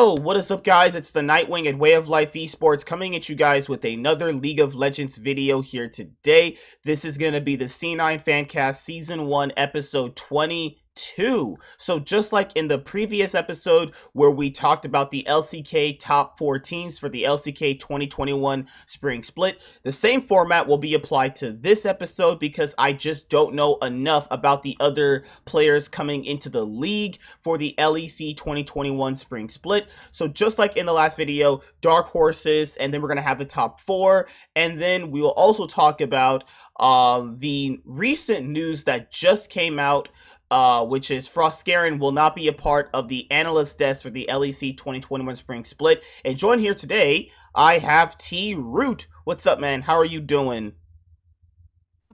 Yo, what is up, guys? It's the Nightwing and Way of Life Esports coming at you guys with another League of Legends video here today. This is going to be the C9FanCast Season 1, Episode 22. So just like in the previous episode where we talked about the LCK top 4 teams for the LCK 2021 Spring Split, the same format will be applied to this episode because I just don't know enough about the other players coming into the league for the LEC 2021 Spring Split. So just like in the last video, dark horses, and then we're going to have the top 4, and then we will also talk about the recent news that just came out, which is Frostgaren will not be a part of the analyst desk for the LEC 2021 Spring Split. And join here today, I have T Root. What's up, man? How are you doing?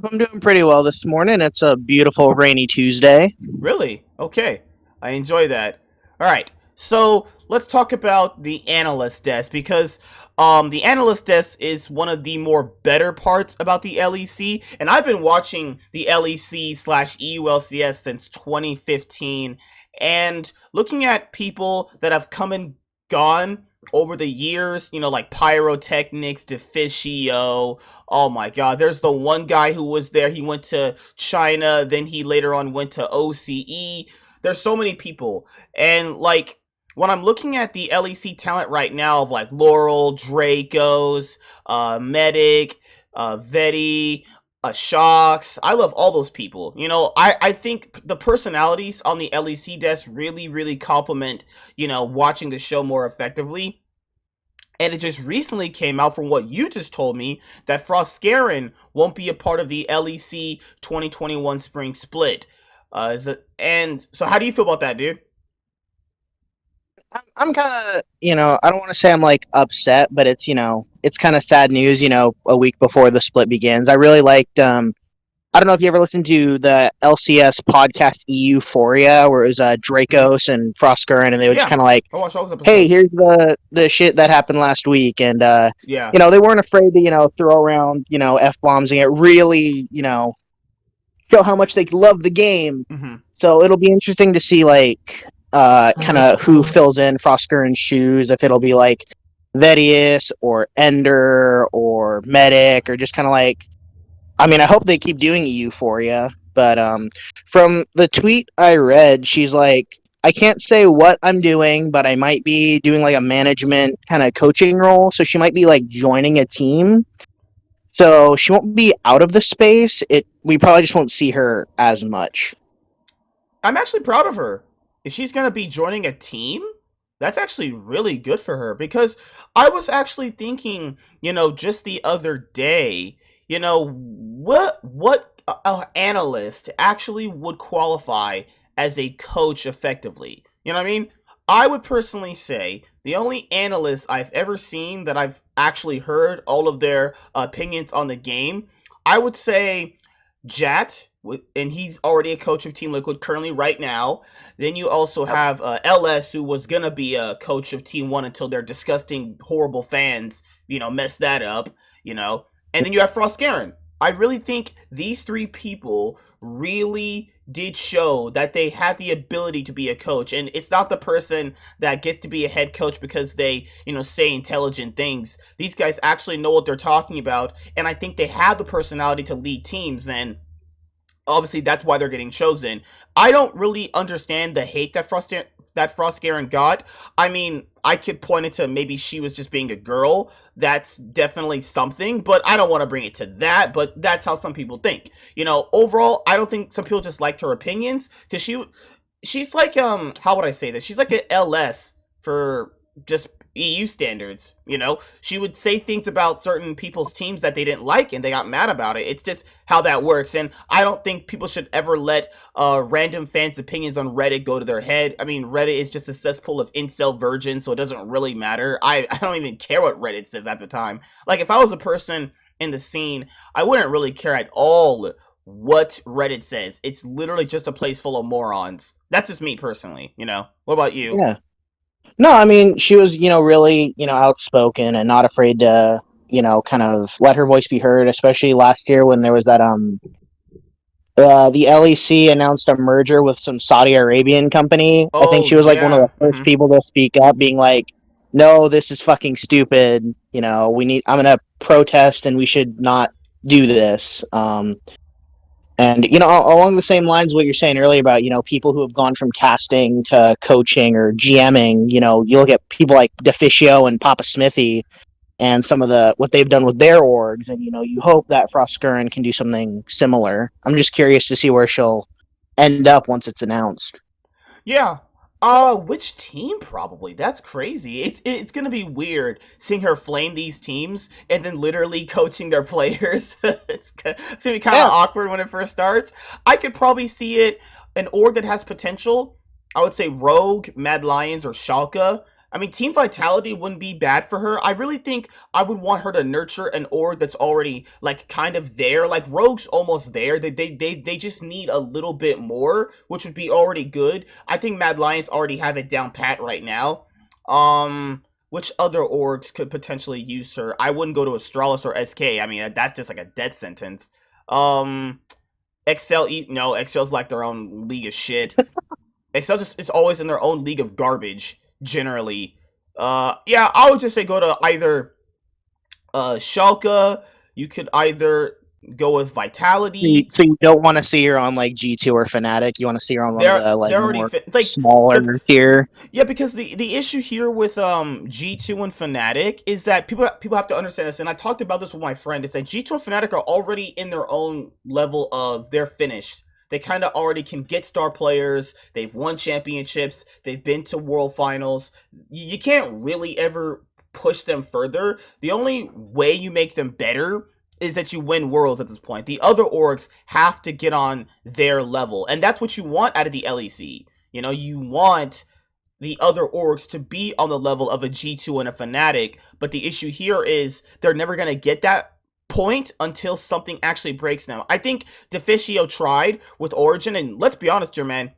I'm doing pretty well this morning. It's a beautiful rainy Tuesday. Really? Okay. I enjoy that. All right. So let's talk about the analyst desk because the analyst desk is one of the more better parts about the LEC, and I've been watching the LEC/EULCS since 2015, and looking at people that have come and gone over the years, you know, like Pyrotechnics, Deficio. Oh my god, there's the one guy who was there. He went to China, then he later on went to OCE. There's so many people, and like, when I'm looking at the LEC talent right now of like Laurel, Dracos, Medic, Veti, Shocks, I love all those people. You know, I think the personalities on the LEC desk really complement, you know, watching the show more effectively. And it just recently came out from what you just told me that Frostgaren won't be a part of the LEC 2021 Spring Split. And so how do you feel about that, dude? I'm kind of, I don't want to say I'm like upset, but it's, it's kind of sad news, a week before the split begins. I really liked, I don't know if you ever listened to the LCS podcast Euphoria, where it was Dracos and Frostgaren, and they were just kind of like, hey, here's the shit that happened last week. And, they weren't afraid to, throw around, F-bombs and get really, show how much they love the game. Mm-hmm. So it'll be interesting to see, like, kind of who fills in Frostgaren's shoes, if it'll be like Vetius or Ender or Medic, or just kind of like, I mean, I hope they keep doing Euphoria, but from the tweet I read, she's like, I can't say what I'm doing, but I might be doing like a management kind of coaching role, so she might be like joining a team. So she won't be out of the space. We probably just won't see her as much. I'm actually proud of her. If she's going to be joining a team, that's actually really good for her, because I was actually thinking, just the other day, what analyst actually would qualify as a coach effectively? You know what I mean? I would personally say the only analyst I've ever seen that I've actually heard all of their opinions on the game, I would say Jat, and he's already a coach of Team Liquid currently right now. Then you also have LS, who was going to be a coach of Team 1 until their disgusting, horrible fans, messed that up, And then you have Frostgaren. I really think these 3 people really did show that they had the ability to be a coach. And it's not the person that gets to be a head coach because they, say intelligent things. These guys actually know what they're talking about. And I think they have the personality to lead teams. And obviously, that's why they're getting chosen. I don't really understand the hate that Frostgaren got. I mean, I could point it to maybe she was just being a girl. That's definitely something, but I don't want to bring it to that. But that's how some people think. Overall, I don't think some people just liked her opinions, because she's like, how would I say this? She's like an LS for just EU standards. She would say things about certain people's teams that they didn't like and they got mad about it. It's just how that works, and I don't think people should ever let random fans' opinions on Reddit go to their head. I mean, Reddit is just a cesspool of incel virgins, so it doesn't really matter. I don't even care what Reddit says at the time. Like, if I was a person in the scene, I wouldn't really care at all what Reddit says. It's literally just a place full of morons. That's just me personally, What about you? Yeah. No, I mean, she was, really, outspoken and not afraid to, kind of let her voice be heard, especially last year when there was that, the LEC announced a merger with some Saudi Arabian company. I think Oh she was like one of the yeah. first people to speak up, being like, "No, this is fucking stupid. You know, we need. I'm gonna protest, and we should not do this." And along the same lines, what you're saying earlier about people who have gone from casting to coaching or GMing. You look at people like Deficio and Papa Smithy, and some of the what they've done with their orgs, and you hope that Frost Curran can do something similar. I'm just curious to see where she'll end up once it's announced. Yeah. Which team probably? That's crazy. It's gonna be weird seeing her flame these teams and then literally coaching their players. It's gonna be kind of Yeah, awkward when it first starts. I could probably see it an org that has potential. I would say Rogue, Mad Lions, or Schalke. I mean, Team Vitality wouldn't be bad for her. I really think I would want her to nurture an org that's already like kind of there. Like Rogue's almost there. They just need a little bit more, which would be already good. I think Mad Lions already have it down pat right now. Which other orgs could potentially use her? I wouldn't go to Astralis or SK. I mean, that's just like a death sentence. Um, no, Excel's like their own league of shit. Excel just is always in their own league of garbage generally. Yeah, I would just say go to either Schalke. You could either go with Vitality. so you don't want to see her on like G2 or Fnatic. You want to see her on one of the like They're already more fit. Like the smaller tier. yeah, because the issue here with G2 and Fnatic is that people have to understand this, and I talked about this with my friend. Is that G2 and Fnatic are already in their own level of they're finished. They kind of already can get star players. They've won championships. They've been to world finals. You can't really ever push them further. The only way you make them better is that you win worlds at this point. The other orgs have to get on their level, and that's what you want out of the LEC. You want the other orgs to be on the level of a G2 and a Fnatic, but the issue here is they're never going to get that point until something actually breaks them. I think Deficio tried with Origin, and let's be honest here, man,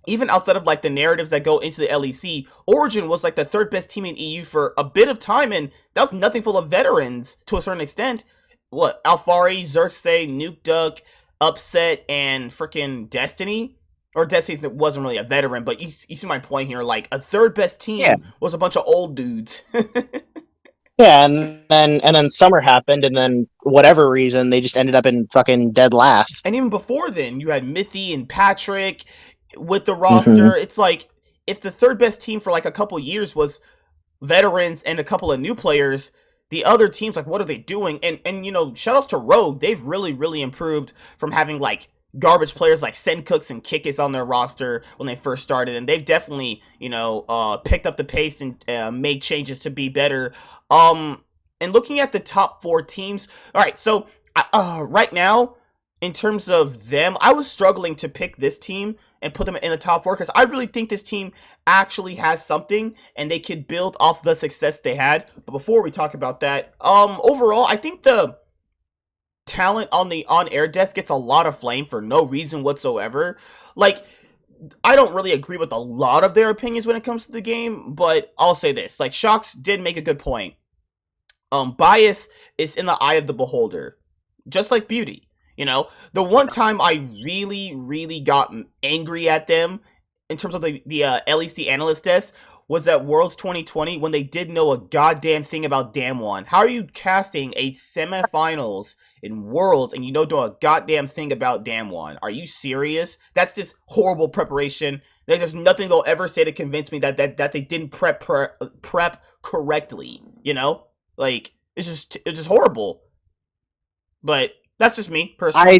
even outside of like the narratives that go into the LEC, Origin was like the third best team in EU for a bit of time, and that was nothing full of veterans to a certain extent. What, Alfari, Xerxes, Nuke Duck, Upset, and freaking Destiny? Or Destiny wasn't really a veteran, but you see my point here. Like, a third best Yeah, team was a bunch of old dudes. yeah, and then summer happened, and then whatever reason they just ended up in fucking dead last. And even before then, you had Mithy and Patrick with the Hmm. roster. It's like, if the third best team for like a couple years was veterans and a couple of new players, the other teams, like, what are they doing? And shoutouts to Rogue. They've really improved from having like garbage players like Sencooks and Kikis on their roster when they first started, and they've definitely picked up the pace and made changes to be better. And looking at the top four teams, all right, so right now in terms of them, I was struggling to pick this team and put them in the top four because I really think this team actually has something and they could build off the success they had. But before we talk about that, overall, I think the talent on the on-air desk gets a lot of flame for no reason whatsoever. Like, I don't really agree with a lot of their opinions when it comes to the game, but I'll say this: like, Shocks did make a good point. Bias is in the eye of the beholder, just like beauty. The one time I really got angry at them in terms of the LEC analyst desk was at Worlds 2020 when they didn't know a goddamn thing about Damwon. How are you casting a semifinals in Worlds and you don't know a goddamn thing about Damwon? Are you serious? That's just horrible preparation. There's nothing they'll ever say to convince me that they didn't prep correctly. Like, it's just horrible. But that's just me personally.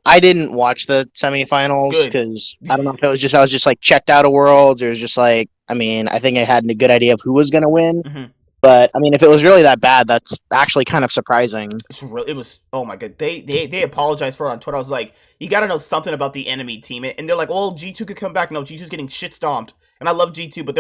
I didn't watch the semifinals Good. because I don't know if it was just I was just like checked out of Worlds, or it was just like I mean I think I had a good idea of who was gonna win, Hmm. but I mean if it was really that bad, that's actually kind of surprising. It was, oh my god. They apologized for it on Twitter. I was like, you gotta know something about the enemy team. And they're like, well, G2 could come back. No, G2's getting shit stomped. And I love G2, but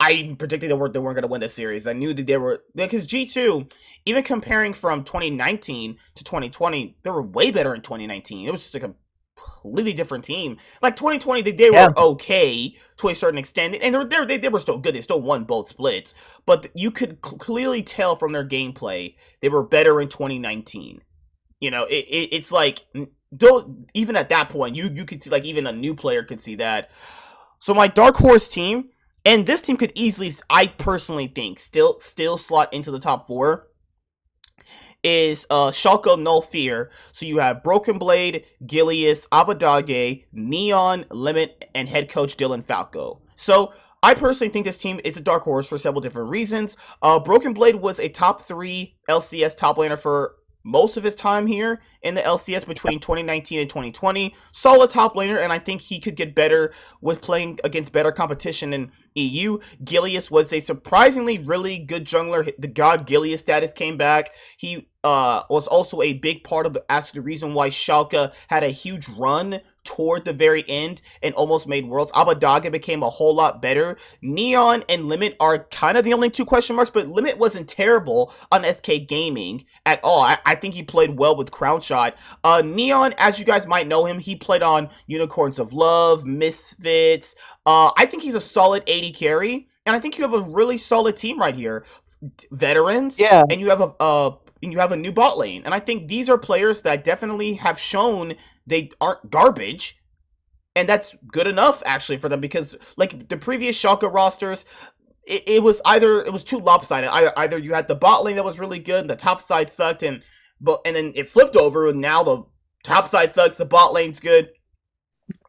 I predicted they weren't gonna win the series. I knew that they were, because G2, even comparing from 2019 to 2020, they were way better in 2019. It was just like a completely different team. Like 2020, they Yeah, were okay to a certain extent, and they were still good. They still won both splits, but you could clearly tell from their gameplay they were better in 2019. It's like though even at that point, you could see like even a new player could see that. So my dark horse team, and this team could easily, I personally think, still slot into the top four, is Schalke Null Fear. So you have Broken Blade, Gilius, Abadage, Neon, Limit, and head coach Dylan Falco. So I personally think this team is a dark horse for several different reasons. Broken Blade was a top 3 LCS top laner for most of his time here in the LCS between 2019 and 2020. Solid top laner, and I think he could get better with playing against better competition in EU. Gilius was a surprisingly really good jungler. The God Gilius status came back. He was also a big part of the reason why Schalke had a huge run toward the very end and almost made Worlds. Abadaga became a whole lot better. Neon and Limit are kind of the only two question marks, but Limit wasn't terrible on SK Gaming at all. I think he played well with Crown Shot. Neon, as you guys might know him, he played on Unicorns of Love, Misfits. I think he's a solid 80 carry, and I think you have a really solid team right here. Veterans, Yeah, and you have a new bot lane. And I think these are players that definitely have shown they aren't garbage. And that's good enough, actually, for them. Because, like, the previous Schalke rosters, it was too lopsided. Either you had the bot lane that was really good, and the top side sucked, and then it flipped over, and now the top side sucks, the bot lane's good.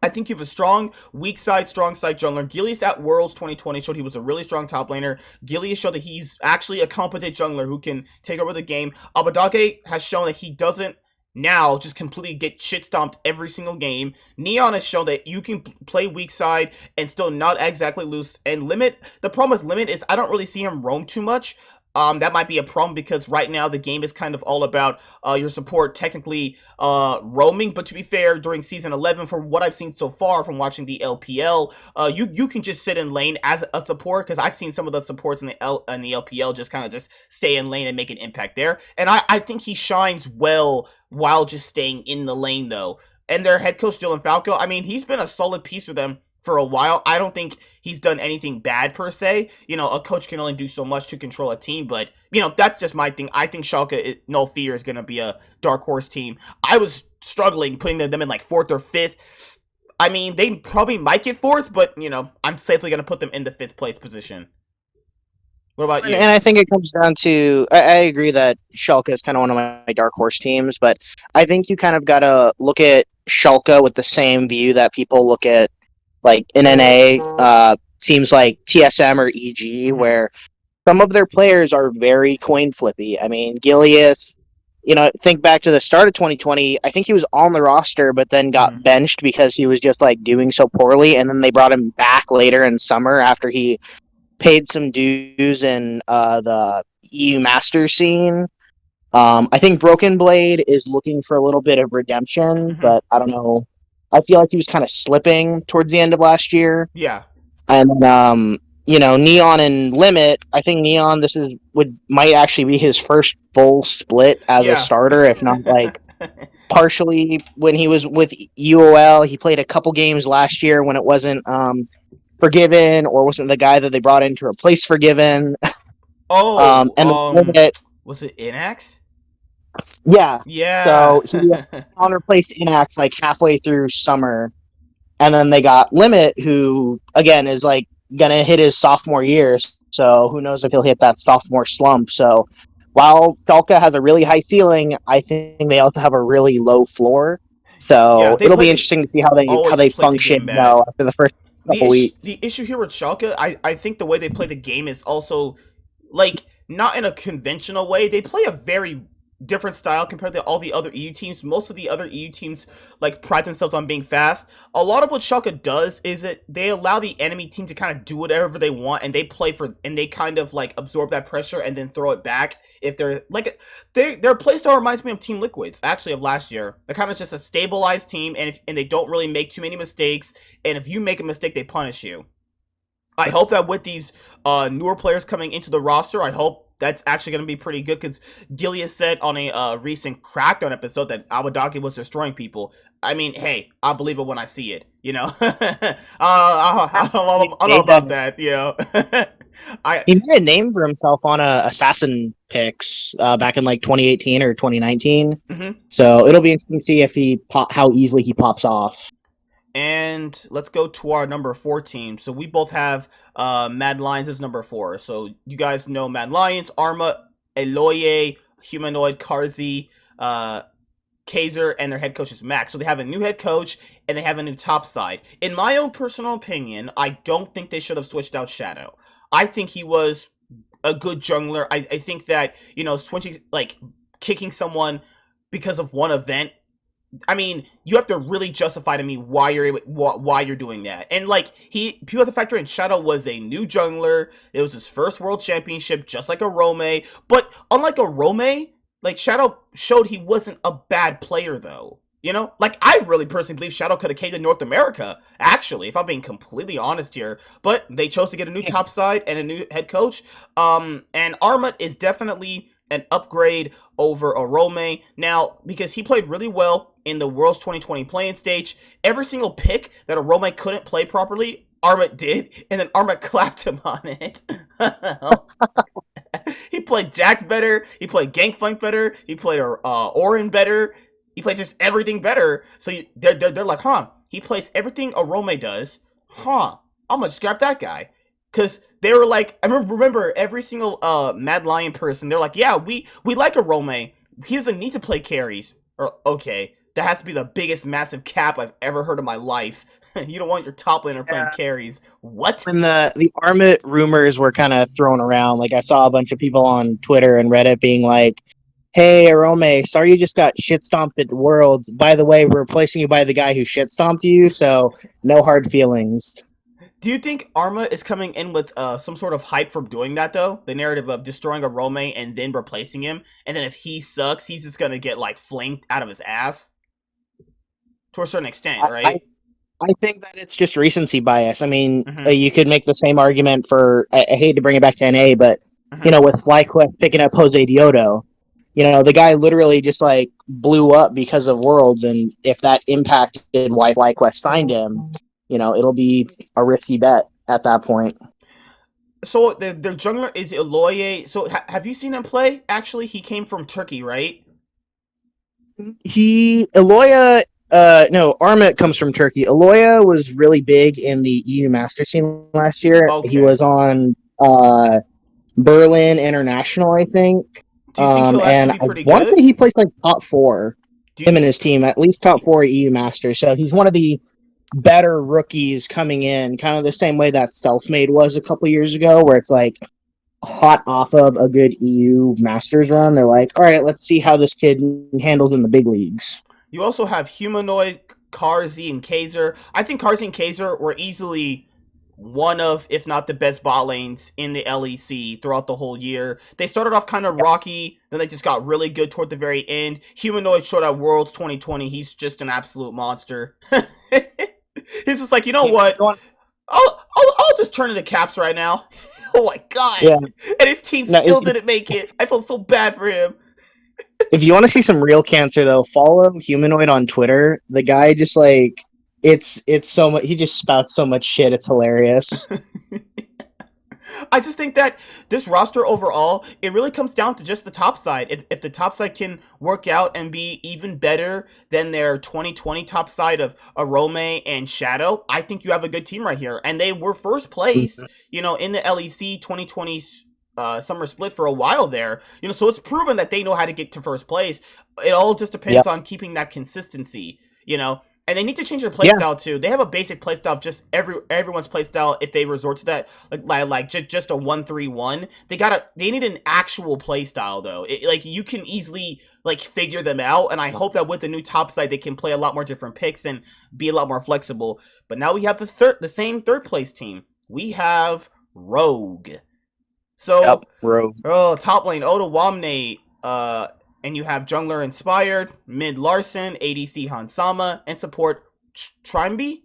I think you have a strong strong side jungler. Gilius at Worlds 2020 showed he was a really strong top laner. Gilius showed that he's actually a competent jungler who can take over the game. Abadage has shown that he doesn't now just completely get shit stomped every single game. Neon has shown that you can play weak side and still not exactly lose. And Limit, the problem with Limit is I don't really see him roam too much. That might be a problem because right now the game is kind of all about your support technically roaming. But to be fair, during Season 11, from what I've seen so far from watching the LPL, you can just sit in lane as a support, because I've seen some of the supports in the LPL just kind of just stay in lane and make an impact there. And I think he shines well while just staying in the lane, though. And their head coach, Dylan Falco, I mean, he's been a solid piece for them for a while. I don't think he's done anything bad per se. You know, a coach can only do so much to control a team, but you know, that's just my thing. I think Schalke No Fear is going to be a dark horse team. I was struggling putting them in like 4th or 5th. I mean, they probably might get 4th, but you know, I'm safely going to put them in the 5th place position. What about you? and I think it comes down to I agree that Schalke is kind of one of my dark horse teams, but I think you kind of got to look at Schalke with the same view that people look at like in NA teams like TSM or EG, Mm-hmm. where some of their players are very coin flippy. I mean, Gilius, think back to the start of 2020. I think he was on the roster, but then Mm-hmm. got benched because he was just like doing so poorly. And then they brought him back later in summer after he paid some dues in the EU Master scene. I think Broken Blade is looking for a little bit of redemption, Mm-hmm. but I don't know. I feel like he was kind of slipping towards the end of last year. Yeah. And Neon and Limit. I think Neon might actually be his first full split as a Yeah. starter, if not like partially when he was with UOL. He played a couple games last year when it wasn't Forgiven or wasn't the guy that they brought in to replace Forgiven. Oh, And the Limit, was it Inax? yeah. Yeah. So he on replaced Inax like halfway through summer, and then they got Limit, who again is like gonna hit his sophomore year. So who knows if he'll hit that sophomore slump. So while Schalke has a really high ceiling, I think they also have a really low floor. Yeah, So they it'll play be the interesting to see how always they played the game function bad. after the first couple weeks. The issue here with Schalke, I think the way they play the game is also like not in a conventional way. They play a very different style compared to all the other EU teams. Most of the other EU teams like pride themselves on being fast. A lot of what Schalke does is that they allow the enemy team to kind of do whatever they want, and they kind of like absorb that pressure and then throw it back. If they're like their playstyle reminds me of Team Liquid's actually of last year. They're kind of just a stabilized team, and they don't really make too many mistakes. And if you make a mistake, they punish you. I hope that with these newer players coming into the roster, I hope that's actually going to be pretty good, because Gilius said on a recent Crackdown episode that Awadaki was destroying people. I mean, hey, I'll believe it when I see it, you know? I don't know about that, you know? I He made a name for himself on Assassin picks back in like 2018 or 2019. mhm. So it'll be interesting to see if how easily he pops off. And let's go to our number 4 team. So we both have Mad Lions as number 4. So you guys know Mad Lions, Arma, Eloye, Humanoid, Karzi, Kaiser, and their head coach is Max. So they have a new head coach and they have a new top side. In my own personal opinion, I don't think they should have switched out Shadow. I think he was a good jungler. I think that, switching, like, kicking someone because of one event, I mean, you have to really justify to me why you're doing that. And like people have to factor in Shadow was a new jungler. It was his first world championship, just like a Rome. But unlike a Rome, like Shadow showed he wasn't a bad player though. Like I really personally believe Shadow could have came to North America, actually, if I'm being completely honest here. But they chose to get a new top side and a new head coach. And Armut is definitely an upgrade over Arome. Now, because he played really well in the World's 2020 playing stage, every single pick that Arome couldn't play properly, Armut did, and then Armut clapped him on it. He played Jax better, he played Gangplank better, he played Orin better, he played just everything better. So they're like, he plays everything Arome does. I'm gonna just grab that guy. Because they were like, I remember every single Mad Lion person, they're like, yeah, we like Arome. He doesn't need to play carries. Or, okay, that has to be the biggest massive cap I've ever heard in my life. You don't want your top laner playing carries. What? When the Armut rumors were kind of thrown around, like I saw a bunch of people on Twitter and Reddit being like, hey, Arome, sorry you just got shit stomped at Worlds. By the way, we're replacing you by the guy who shit stomped you, so no hard feelings. Do you think Arma is coming in with some sort of hype from doing that, though? The narrative of destroying a Rome and then replacing him, and then if he sucks, he's just gonna get, like, flamed out of his ass? To a certain extent, right? I think that it's just recency bias. I mean, Mm-hmm. you could make the same argument for, I hate to bring it back to NA, but, Mm-hmm. with FlyQuest picking up Jose Diodo, the guy literally just, like, blew up because of Worlds, and if that impacted why FlyQuest signed him, it'll be a risky bet at that point. So, their jungler is Eloye. So, have you seen him play? Actually, he came from Turkey, right? Eloya, no, Armut comes from Turkey. Eloya was really big in the EU Master scene last year. He Okay. was on Berlin International, I think. Do you think he'll And actually be I pretty want to good? say he placed like top four, Do you him and think his team, at least top four EU Masters. So he's one of the better rookies coming in, kind of the same way that Selfmade was a couple years ago, where it's like hot off of a good EU Masters run. They're like, all right, let's see how this kid handles in the big leagues. You also have Humanoid, Karzi, and Kaiser. I think Karzi and Kaiser were easily one of, if not the best bot lanes in the LEC throughout the whole year. They started off kind of rocky, then they just got really good toward the very end. Humanoid showed at Worlds 2020. He's just an absolute monster. He's just like, you know what? I'll just turn into Caps right now. Oh my god! Yeah. And his team No, still didn't make it. I felt so bad for him. if you want to see some real cancer, though, follow Humanoid on Twitter. The guy just like it's so much. He just spouts so much shit. It's hilarious. I just think that this roster overall, it really comes down to just the top side. If the top side can work out and be even better than their 2020 top side of Arome and Shadow, I think you have a good team right here. And they were first place, in the LEC 2020 summer split for a while there. So it's proven that they know how to get to first place. It all just depends Yep. on keeping that consistency. And they need to change their Yeah. playstyle too. They have a basic playstyle of just everyone's playstyle. If they resort to that, like just a 1-3-1, they need an actual playstyle though. You can easily figure them out, and I hope that with the new top side they can play a lot more different picks and be a lot more flexible. But now we have the same third place team. We have Rogue. So, Rogue. top lane Oda Wamne, and you have jungler Inspired, mid Larson, ADC Hansama, and support Trimby?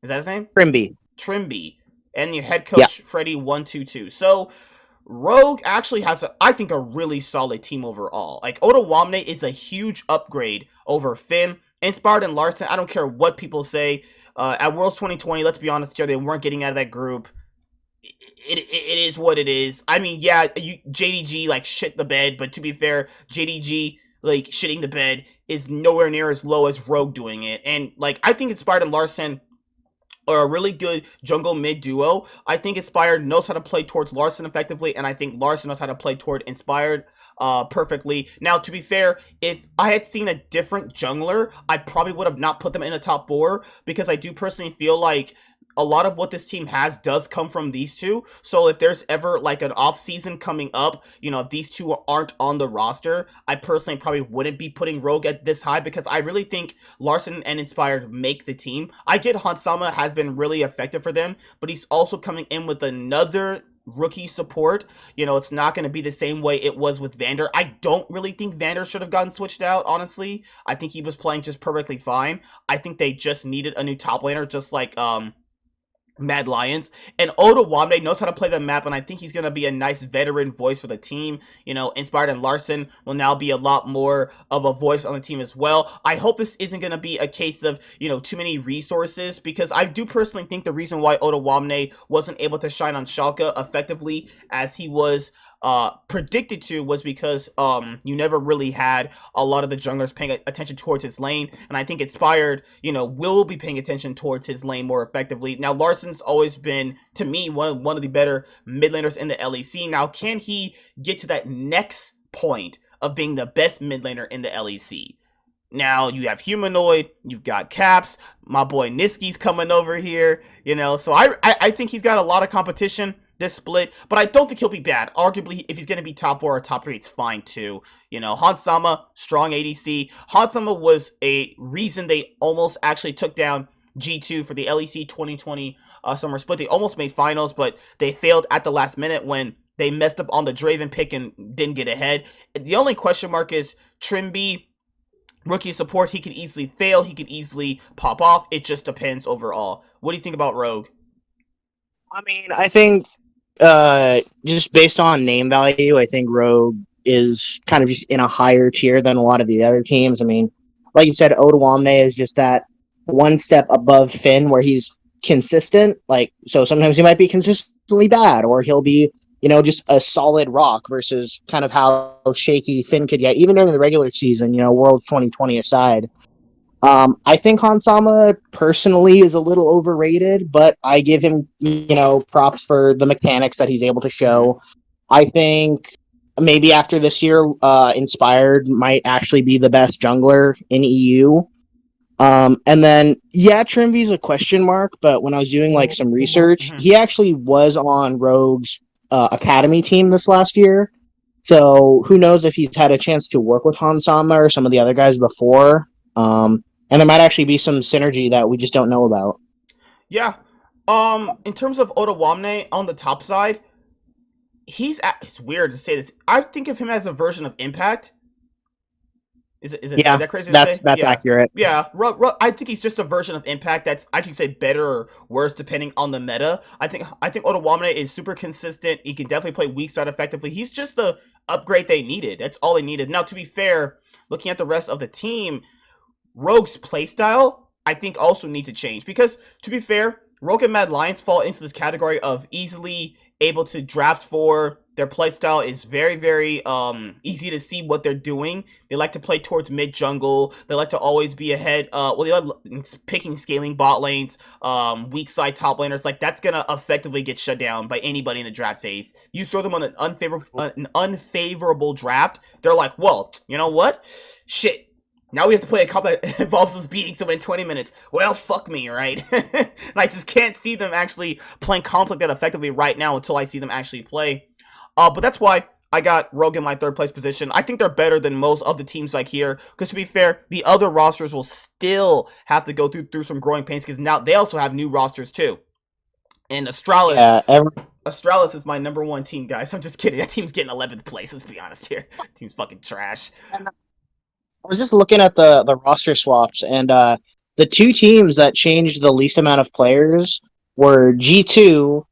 Is that his name? Trimby. And your head coach Freddy122. So Rogue actually has I think a really solid team overall. Like Oda Wamne is a huge upgrade over Finn. Inspired and Larson, I don't care what people say. At Worlds 2020, let's be honest here, they weren't getting out of that group. it is what it is. I mean, yeah, JDG like shit the bed, but to be fair, JDG like shitting the bed is nowhere near as low as Rogue doing it. And like I think Inspired and Larson are a really good jungle mid duo. I think Inspired knows how to play towards Larson effectively, and I think Larson knows how to play toward Inspired perfectly. Now, to be fair, if I had seen a different jungler, I probably would have not put them in the top 4, because I do personally feel like a lot of what this team has does come from these two. So if there's ever like an off season coming up, if these two aren't on the roster, I personally probably wouldn't be putting Rogue at this high, because I really think Larson and Inspired make the team. I get Hansama has been really effective for them, but he's also coming in with another rookie support. It's not going to be the same way it was with Vander. I don't really think Vander should have gotten switched out, honestly. I think he was playing just perfectly fine. I think they just needed a new top laner, just like Mad Lions. And Oda Wamde knows how to play the map, and I think he's going to be a nice veteran voice for the team. Inspired and Larson will now be a lot more of a voice on the team as well. I hope this isn't going to be a case of, too many resources, because I do personally think the reason why Oda Wamde wasn't able to shine on Schalke effectively as he was predicted to was because you never really had a lot of the junglers paying attention towards his lane, and I think Inspired will be paying attention towards his lane more effectively. Now Larson's always been, to me, one of the better mid laners in the LEC. Now can he get to that next point of being the best mid laner in the LEC? Now you have Humanoid, you've got Caps, my boy Niski's coming over here, so I think he's got a lot of competition this split, but I don't think he'll be bad. Arguably, if he's going to be top 4 or top 3, it's fine too. Hansama, strong ADC. Hansama was a reason they almost actually took down G2 for the LEC 2020 summer split. They almost made finals, but they failed at the last minute when they messed up on the Draven pick and didn't get ahead. The only question mark is Trimby, rookie support. He could easily fail. He could easily pop off. It just depends overall. What do you think about Rogue? I mean, I think just based on name value, I think Rogue is kind of in a higher tier than a lot of the other teams. I mean, like you said, Odawamne is just that one step above Finn where he's consistent. So sometimes he might be consistently bad, or he'll be, just a solid rock versus kind of how shaky Finn could get, even during the regular season, World 2020 aside. I think Hansama personally is a little overrated, but I give him, props for the mechanics that he's able to show. I think maybe after this year, Inspired might actually be the best jungler in EU. And then, Trimby's a question mark, but when I was doing some research, he actually was on Rogue's academy team this last year. So who knows if he's had a chance to work with Hansama or some of the other guys before. And there might actually be some synergy that we just don't know about. Yeah. In terms of Odawamne on the top side, it's weird to say this. I think of him as a version of Impact. Is it that crazy to say? That's accurate. Yeah, I think he's just a version of Impact that's, I can say, better or worse depending on the meta. I think Odawamne is super consistent. He can definitely play weak side effectively. He's just the upgrade they needed. That's all they needed. Now, to be fair, looking at the rest of the team, Rogue's playstyle, I think, also needs to change. Because, to be fair, Rogue and Mad Lions fall into this category of easily able to draft for. Their playstyle is very, very easy to see what they're doing. They like to play towards mid-jungle. They like to always be ahead. They like picking scaling bot lanes, weak side top laners. That's going to effectively get shut down by anybody in the draft phase. You throw them on an unfavorable draft, they're like, well, you know what? Shit. Now we have to play a comp that involves us beating someone in 20 minutes. Well, fuck me, right? And I just can't see them actually playing comps like that effectively right now until I see them actually play. But that's why I got Rogue in my 3rd place position. I think they're better than most of the teams here. Because to be fair, the other rosters will still have to go through some growing pains, because now they also have new rosters too. And Astralis, Astralis is my number 1 team, guys. I'm just kidding. That team's getting 11th place. Let's be honest here. That team's fucking trash. I was just looking at the roster swaps, and the 2 teams that changed the least amount of players were G2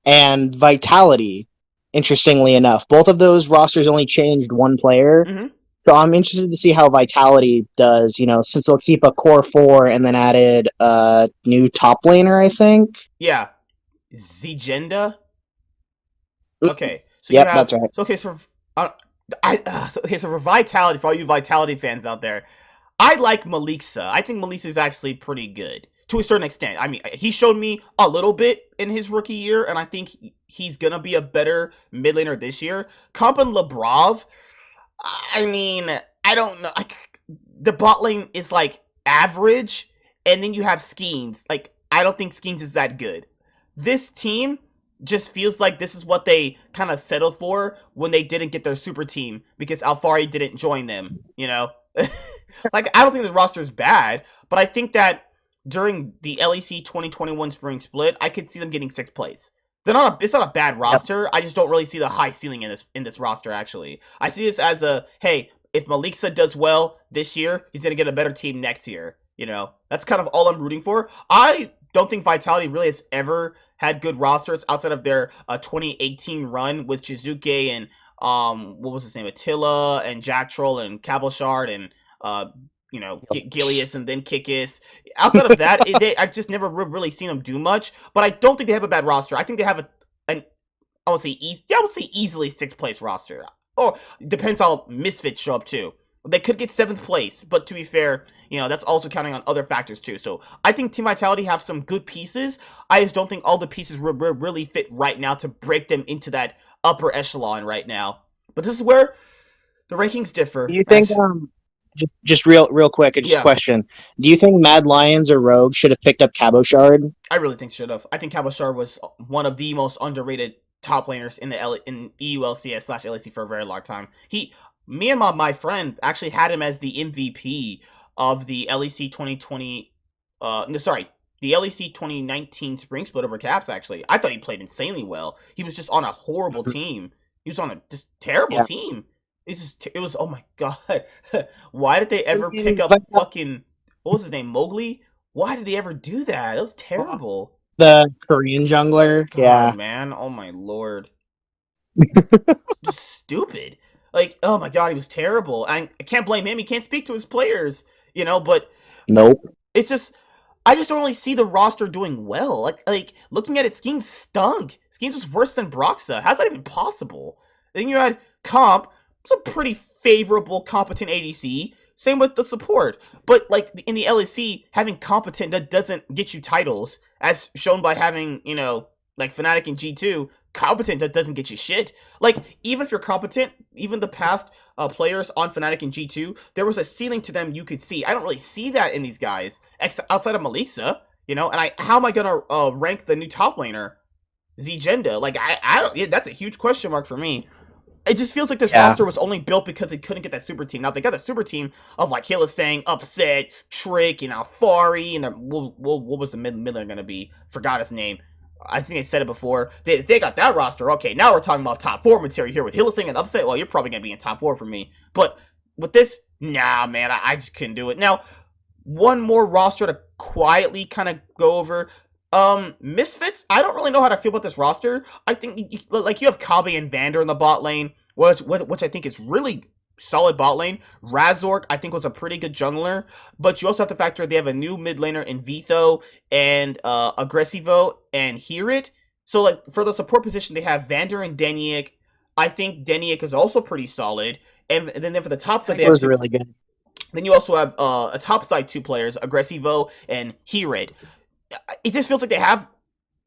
and Vitality. Interestingly enough, both of those rosters only changed 1 player. Mm-hmm. So I'm interested to see how Vitality does, since they'll keep a core 4 and then added a new top laner, I think. Yeah. Zigenda? Okay, so you Yep, that's have right. so okay so uh, so for Vitality, for all you Vitality fans out there, I like Maliksa. I think Maliksa is actually pretty good to a certain extent. I mean, he showed me a little bit in his rookie year, and I think he's gonna be a better mid laner this year. Comp and Lebrov, I mean, I don't know. The bot lane is like average, and then you have Skeens. Like, I don't think Skeens is that good. This team just feels like this is what they kind of settled for when they didn't get their super team because Alfari didn't join them, you know? Like, I don't think the roster is bad, but I think that during the LEC 2021 spring split, I could see them getting sixth place. It's not a bad Yep. roster. I just don't really see the high ceiling in this roster. Actually, I see this as a hey, if Maliksa does well this year, he's gonna get a better team next year. You know, that's kind of all I'm rooting for. I don't think Vitality really has ever had good rosters outside of their 2018 run with Jizuke and what was his name, Attila and Jack Troll and Cabochard and Gilius and then Kikis. Outside of that, I've just never really seen them do much. But I don't think they have a bad roster. I think they have an I would say easily sixth place roster. Or depends how Misfits show up too. They could get seventh place, but to be fair, that's also counting on other factors too. So I think Team Vitality have some good pieces. I just don't think all the pieces really fit right now to break them into that upper echelon right now. But this is where the rankings differ. Do you think just real quick, just a Yeah, question. Do you think Mad Lions or Rogue should have picked up Cabochard? I really think should have. I think Cabochard was one of the most underrated top laners in in EULCS/LEC for a very long time. Me and my friend actually had him as the MVP of the LEC 2020. No, sorry, the LEC 2019 Spring Split over Caps. Actually, I thought he played insanely well. He was just on a horrible team. He was on a just terrible Yeah. team. It was oh my god. Why did they ever pick But up fucking what was his name, Mowgli? Why did they ever do that? That was terrible. the Korean jungler, God, yeah. man. Oh my lord. Just stupid. Like, oh my god, he was terrible. I can't blame him. He can't speak to his players, but Nope. it's just I just don't really see the roster doing well. Like looking at it, Skeens stunk. Skeens was worse than Broxa. How's that even possible? Then you had Comp, it's a pretty favorable, competent ADC. Same with the support. But like in the LEC, having competent that doesn't get you titles, as shown by having, like Fnatic and G2, competent that doesn't get you shit. Like, even if you're competent, even the past players on Fnatic and G2, there was a ceiling to them you could see. I don't really see that in these guys, outside of Maliksa, and how am I gonna rank the new top laner, Zgenda? Like, I don't, yeah, that's a huge question mark for me. It just feels like this Yeah. roster was only built because they couldn't get that super team. Now, if they got the super team of, like, Hylissang, Upset, Trick, and Alfari, and what was the mid laner going to be? Forgot his name. I think I said it before. They got that roster. Okay, now we're talking about top 4 material here with Hylissang and Upset. Well, you're probably going to be in top 4 for me. But with this, nah, man, I just couldn't do it. Now, one more roster to quietly kind of go over. Misfits, I don't really know how to feel about this roster. I think you have Kabe and Vander in the bot lane, which I think is really solid bot lane. Razork, I think, was a pretty good jungler, but you also have to factor they have a new mid laner in Vitho and Aggressivo and Herit. So like for the support position, they have Vander and Deniek. I think Deniek is also pretty solid, and then for the top side, they It have was really good. then you also have a top side 2 players, Aggressivo and Herit. It just feels like they have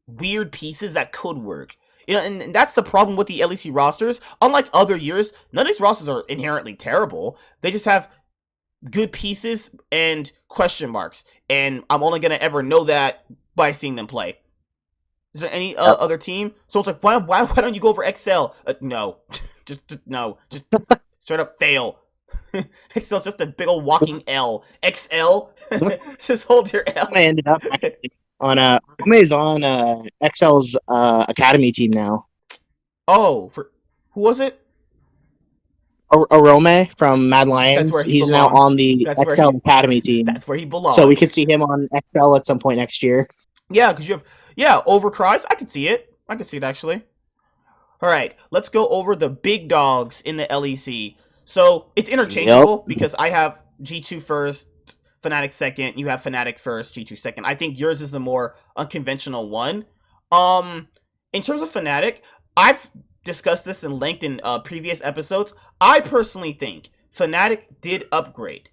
weird pieces that could work. And that's the problem with the LEC rosters. Unlike other years, none of these rosters are inherently terrible. They just have good pieces and question marks. And I'm only going to ever know that by seeing them play. Is there any Yep. other team? So it's like, why don't you go for XL? No. just no. Just straight up fail. XL's just a big old walking L. XL? Just hold your L. I ended up actually on Ome's on XL's academy team now. Oh, for who was it? Arome from Mad That's Lions. where he He's now belongs. on the That's where XL he. academy team, That's where he belongs. so we could see him on XL at some point next year. Yeah, because you have Overcries. I could see it. I could see it actually. All right, let's go over the big dogs in the LEC. So it's interchangeable Yep. because I have G2 first, Fnatic second. You have Fnatic first, G2 second. I think yours is a more unconventional one. In terms of Fnatic, I've discussed this in length in previous episodes. I personally think Fnatic did upgrade.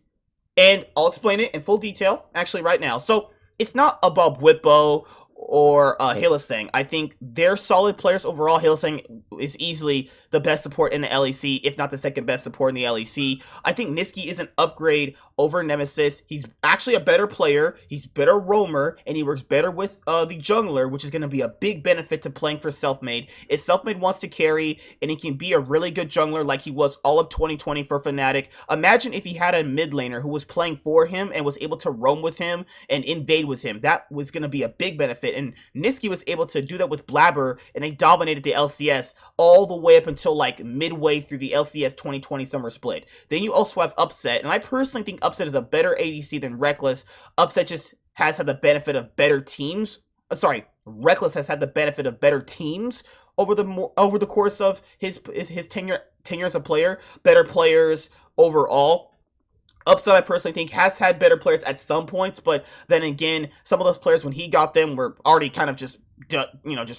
And I'll explain it in full detail, actually, right now. So, it's not about Whippo or Hylissang. I think they're solid players overall. Hylissang is easily the best support in the LEC, if not the second best support in the LEC. I think Nisqy is an upgrade over Nemesis. He's actually a better player. He's better roamer, and he works better with the jungler, which is going to be a big benefit to playing for Selfmade. If Selfmade wants to carry, and he can be a really good jungler like he was all of 2020 for Fnatic, imagine if he had a mid laner who was playing for him and was able to roam with him and invade with him. That was going to be a big benefit, and Nisqy was able to do that with Blabber, and they dominated the LCS all the way up until like midway through the LCS 2020 summer split. Then you also have Upset, and I personally think Upset is a better ADC than Reckless. Upset just has had the benefit of better teams. Reckless has had the benefit of better teams over the course of his tenure as a player, better players overall. Upset, I personally think, has had better players at some points, but then again, some of those players, when he got them, were already kind of just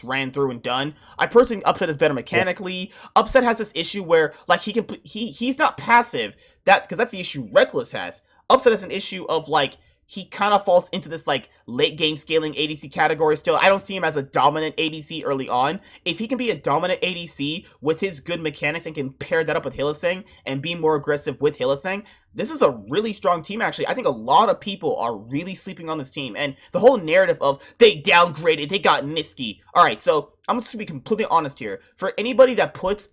ran through and done. I personally think Upset is better mechanically. Upset has this issue where, like, he's not passive, because that's the issue Reckless has. Upset has an issue of, like, he kind of falls into this, like, late game scaling ADC category still. I don't see him as a dominant ADC early on. If he can be a dominant ADC with his good mechanics and can pair that up with Hylissang and be more aggressive with Hylissang, this is a really strong team, actually. I think a lot of people are really sleeping on this team. And the whole narrative of they downgraded, they got Nisqy. Alright, so I'm just going to be completely honest here. For anybody that puts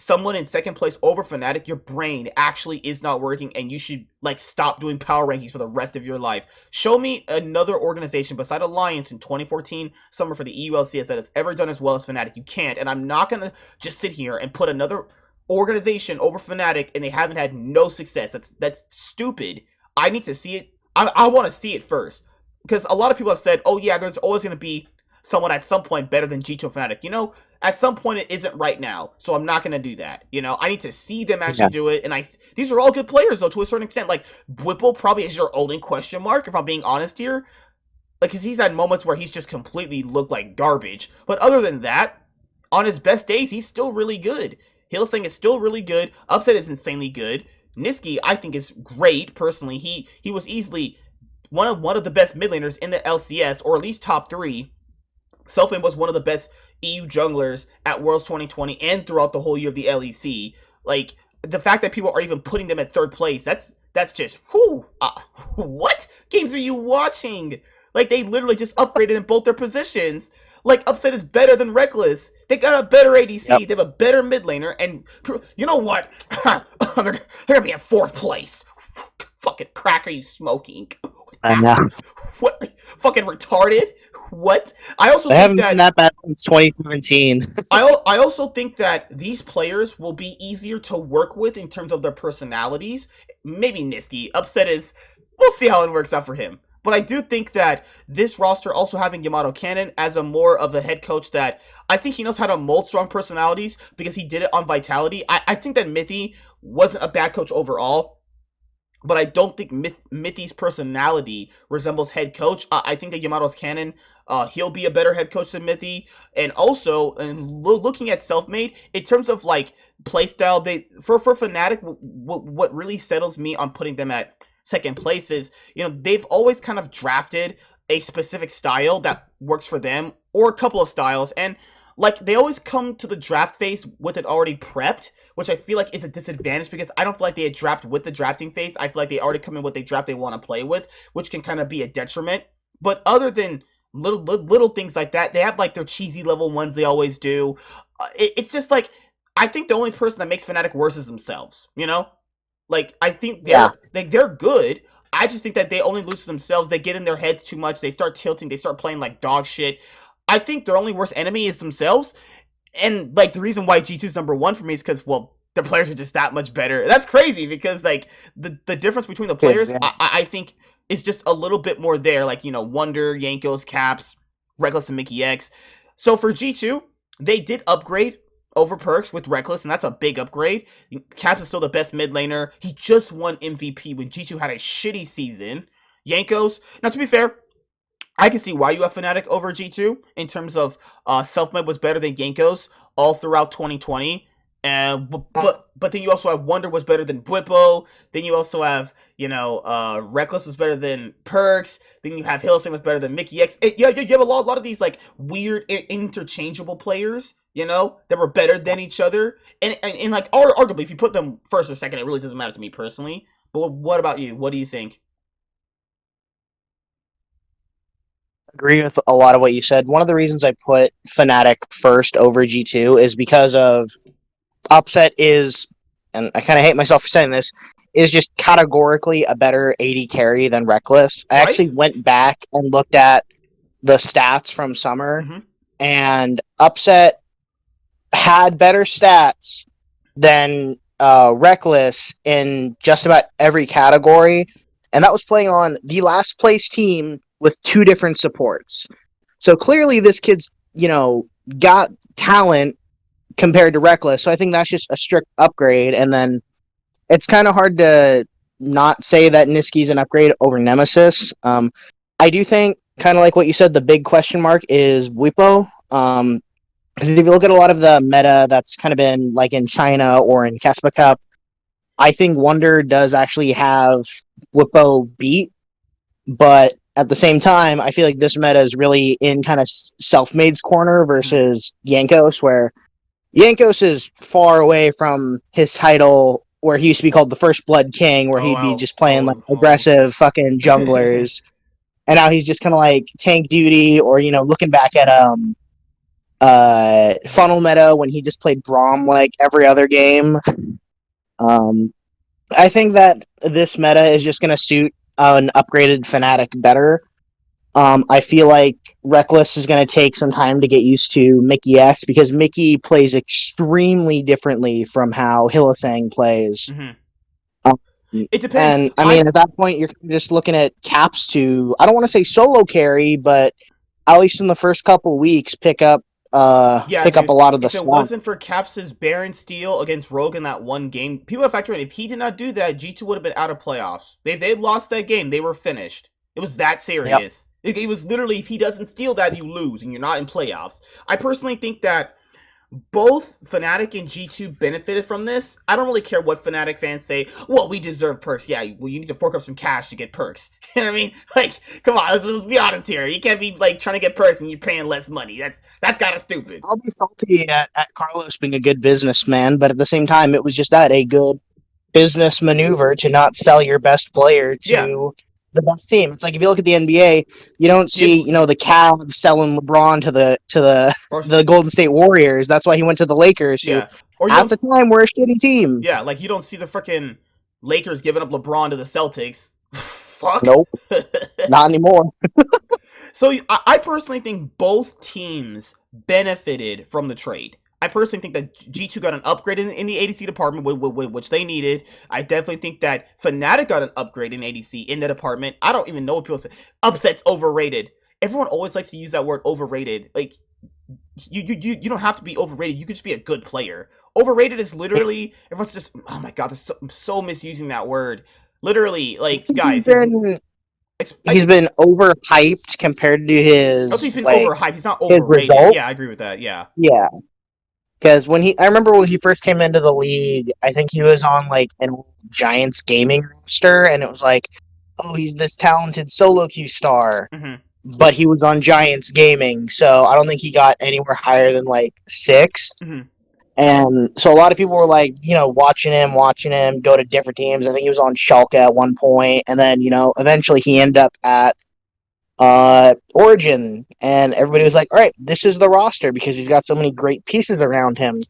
someone in second place over Fnatic, your brain actually is not working, and you should, like, stop doing power rankings for the rest of your life. Show me another organization beside Alliance in 2014 summer for the EULCS that has ever done as well as Fnatic. You can't, and I'm not gonna just sit here and put another organization over Fnatic and they haven't had no success. That's stupid. I need to see it. I want to see it first, because a lot of people have said, oh yeah, there's always going to be someone at some point better than G2 Fnatic. You know, at some point it isn't right now, so I'm not going to do that. You know, I need to see them actually do it, and these are all good players, though, to a certain extent. Like, Whipple probably is your only question mark, if I'm being honest here. Like, because he's had moments where he's just completely looked like garbage. But other than that, on his best days, he's still really good. Hylissang is still really good. Upset is insanely good. Nisqy, I think, is great, personally. He was easily one of the best mid laners in the LCS, or at least top 3. Selfmade was one of the best EU junglers at Worlds 2020 and throughout the whole year of the LEC. Like, the fact that people are even putting them at 3rd place, that's just, whew, what games are you watching? Like, they literally just upgraded in both their positions. Like, Upset is better than Reckless. They got a better ADC. Yep. They have a better mid laner. And you know what? they're going to be in 4th place. Fucking crack, are you smoking? I know. What? Fucking retarded? What? I also haven't been that bad since 2017. I also think that these players will be easier to work with in terms of their personalities. Maybe Nisqy. Upset is... We'll see how it works out for him. But I do think that this roster, also having Yamato Cannon as a more of a head coach, that I think he knows how to mold strong personalities because he did it on Vitality. I think that Mithy wasn't a bad coach overall, but I don't think Mithy's personality resembles head coach. I think that Yamato's Cannon, he'll be a better head coach than Mithy. And also, looking at Selfmade, in terms of, like, playstyle, for Fnatic, what really settles me on putting them at second place is, you know, they've always kind of drafted a specific style that works for them, or a couple of styles, and, like, they always come to the draft phase with it already prepped, which I feel like is a disadvantage, because I don't feel like they draft with the drafting phase. I feel like they already come in with the draft they want to play with, which can kind of be a detriment. But other than little things like that, they have, like, their cheesy level ones they always do. It's just, like, I think the only person that makes Fnatic worse is themselves, you know? Like, I think they're good. I just think that they only lose to themselves. They get in their heads too much. They start tilting. They start playing like dog shit. I think their only worst enemy is themselves. And, like, the reason why G2's number 1 for me is because, well, their players are just that much better. That's crazy, because, like, the difference between the players, I think, is just a little bit more there. Like, you know, Wonder, Jankos, Caps, Reckless, and Mickey X. So for G2, they did upgrade over Perks with Reckless, and that's a big upgrade. Caps is still the best mid laner. He just won MVP when G2 had a shitty season. Jankos, now to be fair, I can see why you have Fnatic over G2 in terms of Selfmade was better than Genko's all throughout 2020. And but then you also have Wonder was better than Bwipo. Then you also have Reckless was better than Perks. Then you have Hillsing was better than Mickey X. You have a lot of these like weird interchangeable players, that were better than each other. And like arguably, if you put them first or second, it really doesn't matter to me personally. But what about you? What do you think? Agree with a lot of what you said. One of the reasons I put Fnatic first over G2 is because of Upset is, and I kind of hate myself for saying this, is just categorically a better AD carry than Reckless. I Right? actually went back and looked at the stats from Summer, and Upset had better stats than Reckless in just about every category, and that was playing on the last place team with 2 different supports. So clearly this kid's, got talent compared to Reckless. So I think that's just a strict upgrade. And then it's kind of hard to not say that Niski's an upgrade over Nemesis. I do think, kind of like what you said, the big question mark is Bwipo. Because if you look at a lot of the meta that's kind of been like in China or in Caspa Cup, I think Wonder does actually have Bwipo beat. But at the same time, I feel like this meta is really in kind of Selfmade's corner versus Jankos, where Jankos is far away from his title where he used to be called the First Blood King, where he'd be just playing like aggressive fucking junglers. And now he's just kind of like tank duty, or, looking back at Funnel meta when he just played Braum like every other game. I think that this meta is just going to suit an upgraded Fnatic better. I feel like Reckless is going to take some time to get used to Mickey X, because Mickey plays extremely differently from how Hillsang plays. It depends. And, I mean, at that point, you're just looking at Caps to, I don't want to say solo carry, but at least in the first couple weeks, pick up a lot of the stuff. If it wasn't for Caps' Baron Steel against Rogue in that one game, people have factored in, if he did not do that, G2 would have been out of playoffs. If they had lost that game, they were finished. It was that serious. Yep. It was literally, if he doesn't steal that, you lose, and you're not in playoffs. I personally think that both Fnatic and G2 benefited from this. I don't really care what Fnatic fans say. Well, we deserve perks. Yeah, well, you need to fork up some cash to get perks. You know what I mean? Like, come on, let's be honest here. You can't be like trying to get perks and you're paying less money. That's kind of stupid. I'll be salty at Carlos being a good businessman, but at the same time, it was just a good business maneuver to not sell your best player to the best team. It's like, if you look at the NBA, you don't see the Cavs selling LeBron to the Golden State Warriors. That's why he went to the Lakers. Or at the time, we're a shitty team. Yeah, like you don't see the freaking Lakers giving up LeBron to the Celtics. Fuck. Nope. Not anymore. So I personally think both teams benefited from the trade. I personally think that G2 got an upgrade in the ADC department, which they needed. I definitely think that Fnatic got an upgrade in ADC in the department. I don't even know what people say. Upset's overrated. Everyone always likes to use that word overrated. Like, you don't have to be overrated. You could just be a good player. Overrated is literally, everyone's just, oh my god, I'm so misusing that word. Literally, like, guys. He's been overhyped compared to his. He's been overhyped. He's not overrated. Yeah, I agree with that. Yeah. Yeah. Because I remember when he first came into the league, I think he was on like an Giants gaming roster, and it was like, oh, he's this talented solo queue star, but he was on Giants gaming, so I don't think he got anywhere higher than like 6th. And so a lot of people were like, watching him go to different teams. I think he was on Schalke at one point, and then eventually he ended up at Origin, and everybody was like, all right, this is the roster because he's got so many great pieces around him.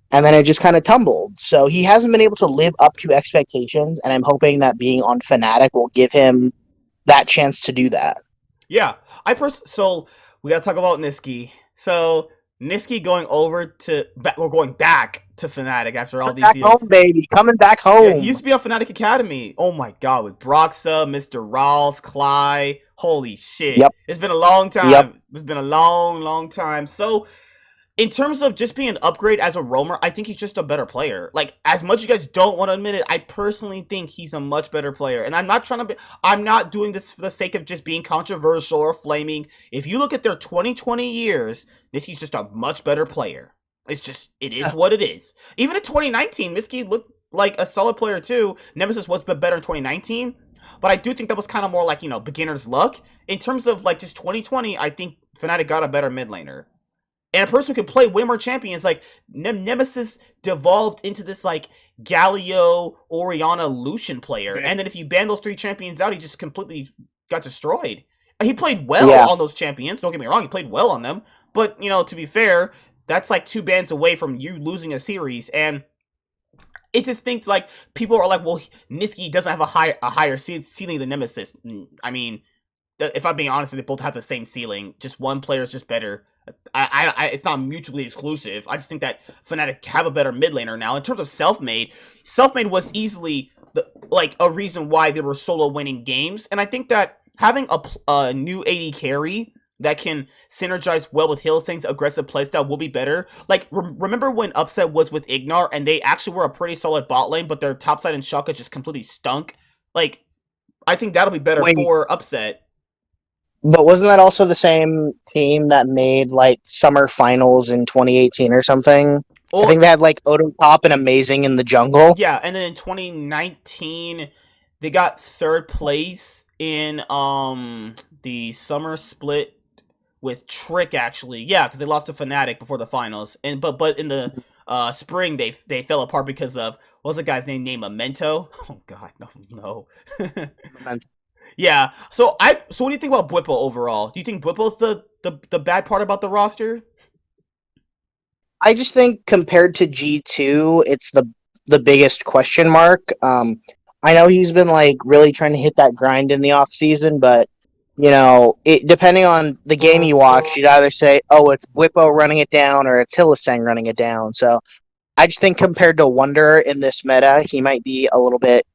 And then it just kind of tumbled. So he hasn't been able to live up to expectations, and I'm hoping that being on Fnatic will give him that chance to do that. Yeah. So we got to talk about Niski. So Niski going back to Fnatic after all these years. Home, baby. Coming back home. Yeah, he used to be on Fnatic Academy. Oh my god, with Broxa, Mr. Rawls, Cly. Holy shit. Yep. It's been a long time. It's been a long, long time. So in terms of just being an upgrade as a roamer, I think he's just a better player. Like, as much as you guys don't want to admit it, I personally think he's a much better player. And I'm not trying to be, I'm not doing this for the sake of just being controversial or flaming. If you look at their 2020 years, Niski's just a much better player. It's just, it is what it is. Even in 2019, Niski looked like a solid player too. Nemesis was better in 2019. But I do think that was kind of more like, beginner's luck. In terms of, like, just 2020, I think Fnatic got a better mid laner. And a person who could play way more champions, like, Nemesis devolved into this, like, Galio, Orianna, Lucian player. And then if you ban those 3 champions out, he just completely got destroyed. He played well on those champions, don't get me wrong, he played well on them. But, to be fair, that's like 2 bans away from you losing a series. And it just thinks, like, people are like, well, Niski doesn't have a higher ceiling than Nemesis. I mean, if I'm being honest, they both have the same ceiling. Just one player is just better. It's not mutually exclusive. I just think that Fnatic have a better mid laner now. In terms of self-made was easily a reason why they were solo winning games. And I think that having a new AD carry that can synergize well with Hylissang's aggressive playstyle will be better. Like, remember when Upset was with Ignar and they actually were a pretty solid bot lane, but their topside and Shaka just completely stunk? Like, I think that'll be better for Upset. But wasn't that also the same team that made, like, summer finals in 2018 or something? I think they had, like, Odo Top and Amazing in the jungle. Yeah, and then in 2019, they got 3rd place in the summer split with Trick, actually. Yeah, because they lost to Fnatic before the finals. And but in the spring, they fell apart because of, what was the guy's name? Memento? Oh, God, no. Yeah. So what do you think about Bwipo overall? Do you think Bwipo's the bad part about the roster? I just think compared to G2, it's the biggest question mark. I know he's been, like, really trying to hit that grind in the off season, but it depending on the game you watch, you'd either say, oh, it's Bwipo running it down or it's Hylissang running it down. So I just think compared to Wonder in this meta, he might be a little bit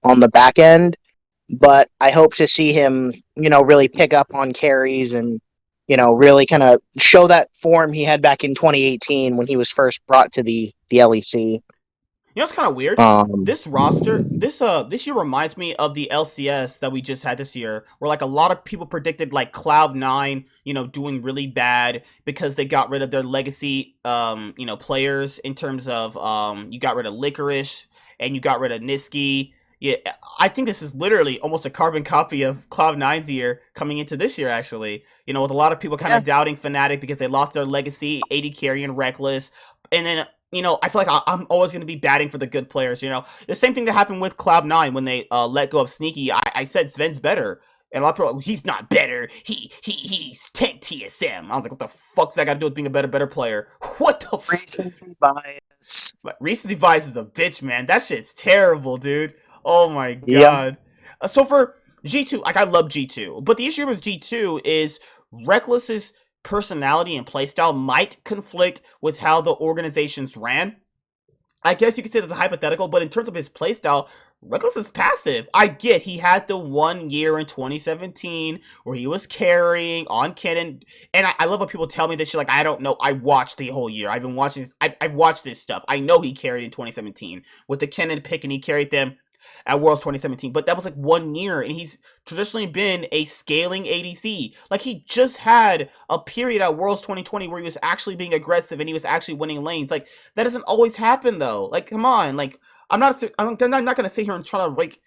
on the back end. But I hope to see him, really pick up on carries and, really kind of show that form he had back in 2018 when he was first brought to the LEC. It's kind of weird. This roster, this year reminds me of the LCS that we just had this year, where, like, a lot of people predicted, like, Cloud9, doing really bad because they got rid of their legacy, players in terms of, you got rid of Licorice and you got rid of Niski. Yeah, I think this is literally almost a carbon copy of Cloud9's year coming into this year, actually. With a lot of people kind of doubting Fnatic because they lost their legacy, AD carry and Reckless. And then, I feel like I'm always going to be batting for the good players, The same thing that happened with Cloud9 when they let go of Sneaky. I said Sven's better. And a lot of people are like, he's not better. He's 10 TSM. I was like, what the fuck's that got to do with being a better player? What the fuck? Recency bias. Recency bias is a bitch, man. That shit's terrible, dude. Oh my god. Yep. So for G2, like, I love G2, but the issue with G2 is Reckless's personality and playstyle might conflict with how the organizations ran. I guess you could say that's a hypothetical, but in terms of his playstyle, Reckless is passive. I get he had the 1 year in 2017 where he was carrying on Kennen, and I love when people tell me this shit. Like, I don't know. I watched the whole year. I've been watching this. I've watched this stuff. I know he carried in 2017 with the Kennen pick, and he carried them at Worlds 2017, but that was like 1 year, and he's traditionally been a scaling ADC. Like, he just had a period at Worlds 2020 where he was actually being aggressive and he was actually winning lanes. Like, that doesn't always happen, though. Like, come on. Like, I'm not gonna sit here and try to, like,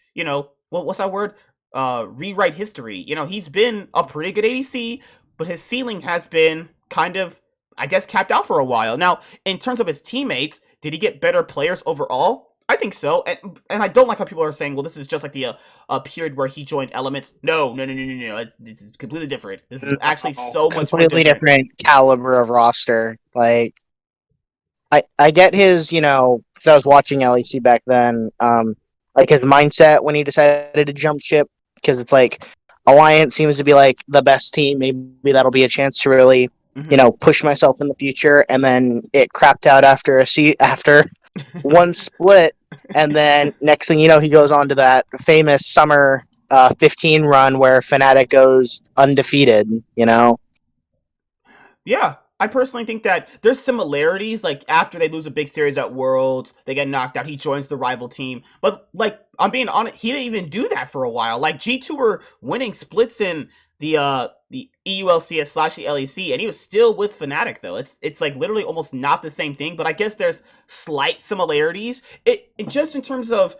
what's that word? Rewrite history. He's been a pretty good ADC, but his ceiling has been kind of, I guess, capped out for a while. Now, in terms of his teammates, did he get better players overall? I think so, and I don't like how people are saying, well, this is just like the period where he joined Elements. No. This is completely different. This is actually so much completely different caliber of roster. Like, I get his, because I was watching LEC back then, like, his mindset when he decided to jump ship, because it's like, Alliance seems to be, like, the best team. Maybe that'll be a chance to really, push myself in the future, and then it crapped out after one split, and then next thing you know, he goes on to that famous summer 15 run where Fnatic goes undefeated, Yeah, I personally think that there's similarities. Like after they lose a big series at Worlds, they get knocked out. He joins the rival team, but like I'm being honest, he didn't even do that for a while. Like G2 were winning splits in the EULCS slash the LEC, and he was still with Fnatic though. It's like literally almost not the same thing, but I guess there's slight similarities. It just in terms of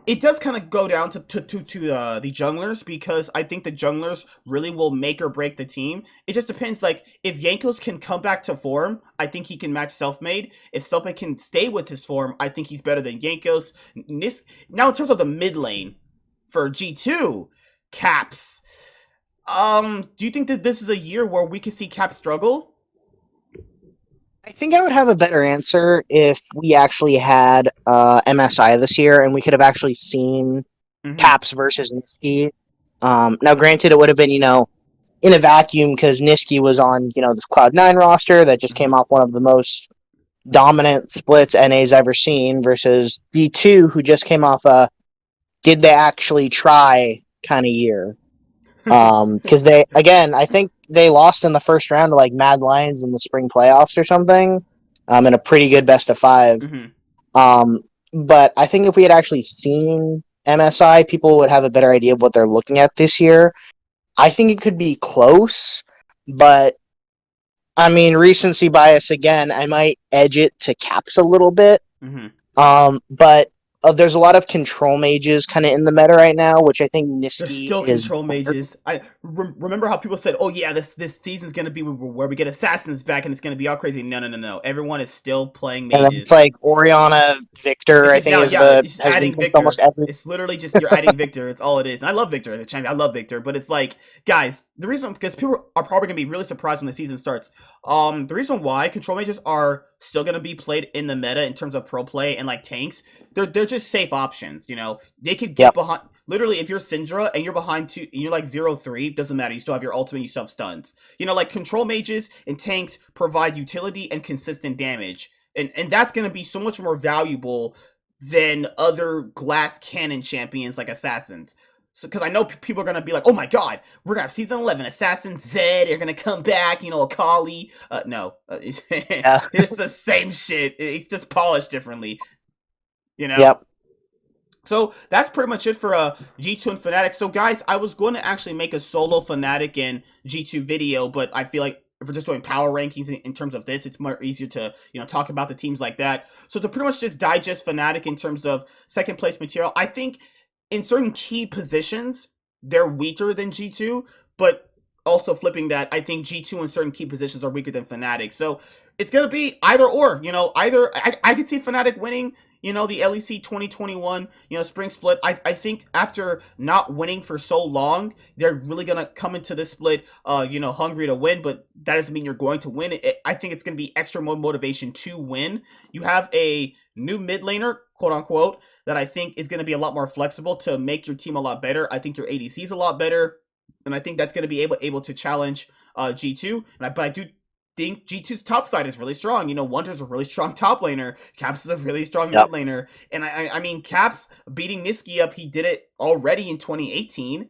it does kind of go down to the junglers because I think the junglers really will make or break the team. It just depends. Like if Jankos can come back to form, I think he can match Selfmade. If Selfmade can stay with his form, I think he's better than Jankos. Now in terms of the mid lane for G2, Caps. Do you think that this is a year where we could see Caps struggle? I think I would have a better answer if we actually had MSI this year and we could have actually seen Mm-hmm. Caps versus Niski. Now, granted, it would have been, in a vacuum because Niski was on, this Cloud9 roster that just Mm-hmm. came off one of the most dominant splits NA's ever seen versus B2, who just came off a did they actually try kind of year. Because I think they lost in the first round to like Mad Lions in the spring playoffs or something, in a pretty good best of five. Mm-hmm. Um, but I think if we had actually seen MSI, people would have a better idea of what they're looking at this year. I think it could be close, but I mean, recency bias again. I might edge it to Caps a little bit. Mm-hmm. But there's a lot of control mages kind of in the meta right now, which I think There's Niski still is. control mages. I remember how people said, "Oh yeah, this season's gonna be where we get assassins back, and it's gonna be all crazy." No, no, no, no. Everyone is still playing And then it's mages. like Oriana Victor, It's I just think now, is yeah. It's just has been adding picked almost Victor. every. It's literally just you're adding Victor. It's all it is. And I love Victor as a champion. I love Victor, but it's like, guys, the reason because people are probably gonna be really surprised when the season starts. The reason why control mages are still gonna be played in the meta in terms of pro play and like tanks, they're just safe options. They could get Yep. behind. Literally, if you're Syndra and you're behind two, and you're like 0-3, doesn't matter. You still have your ultimate. You still have stuns. Like control mages and tanks provide utility and consistent damage and that's going to be so much more valuable than other glass cannon champions like assassins. So, because I know people are going to be like, oh my god, we're going to have season 11 assassin Zed are going to come back, Akali. No, Yeah. it's the same shit. It's just polished differently, you know. Yep. So that's pretty much it for G2 and Fnatic. So guys, I was going to actually make a solo Fnatic and G2 video, but I feel like if we're just doing power rankings in terms of this, it's more easier to talk about the teams like that. So to pretty much just digest Fnatic in terms of second place material, I think in certain key positions they're weaker than G2, but also flipping that, I think G2 in certain key positions are weaker than Fnatic. So it's gonna be either or. Either I could see Fnatic winning. The LEC 2021, spring split. I think after not winning for so long, they're really gonna come into this split, hungry to win. But that doesn't mean you're going to win. I think it's gonna be extra more motivation to win. You have a new mid laner, quote unquote, that I think is gonna be a lot more flexible to make your team a lot better. I think your ADC is a lot better, and I think that's gonna be able to challenge G2. But I do think G2's top side is really strong. Wonder's a really strong top laner. Caps is a really strong Yep. mid laner. And I mean, Caps beating Niski up, he did it already in 2018,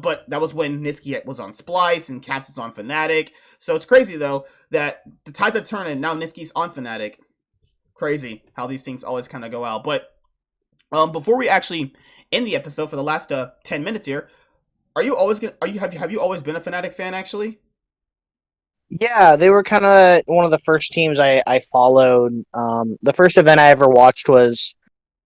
but that was when Niski was on Splice and Caps was on Fnatic. So it's crazy, though, that the tides have turned and now Niski's on Fnatic. Crazy how these things always kind of go out. But before we actually end the episode for the last 10 minutes here, have you always been a Fnatic fan, actually? Yeah, they were kind of one of the first teams I followed. The first event I ever watched was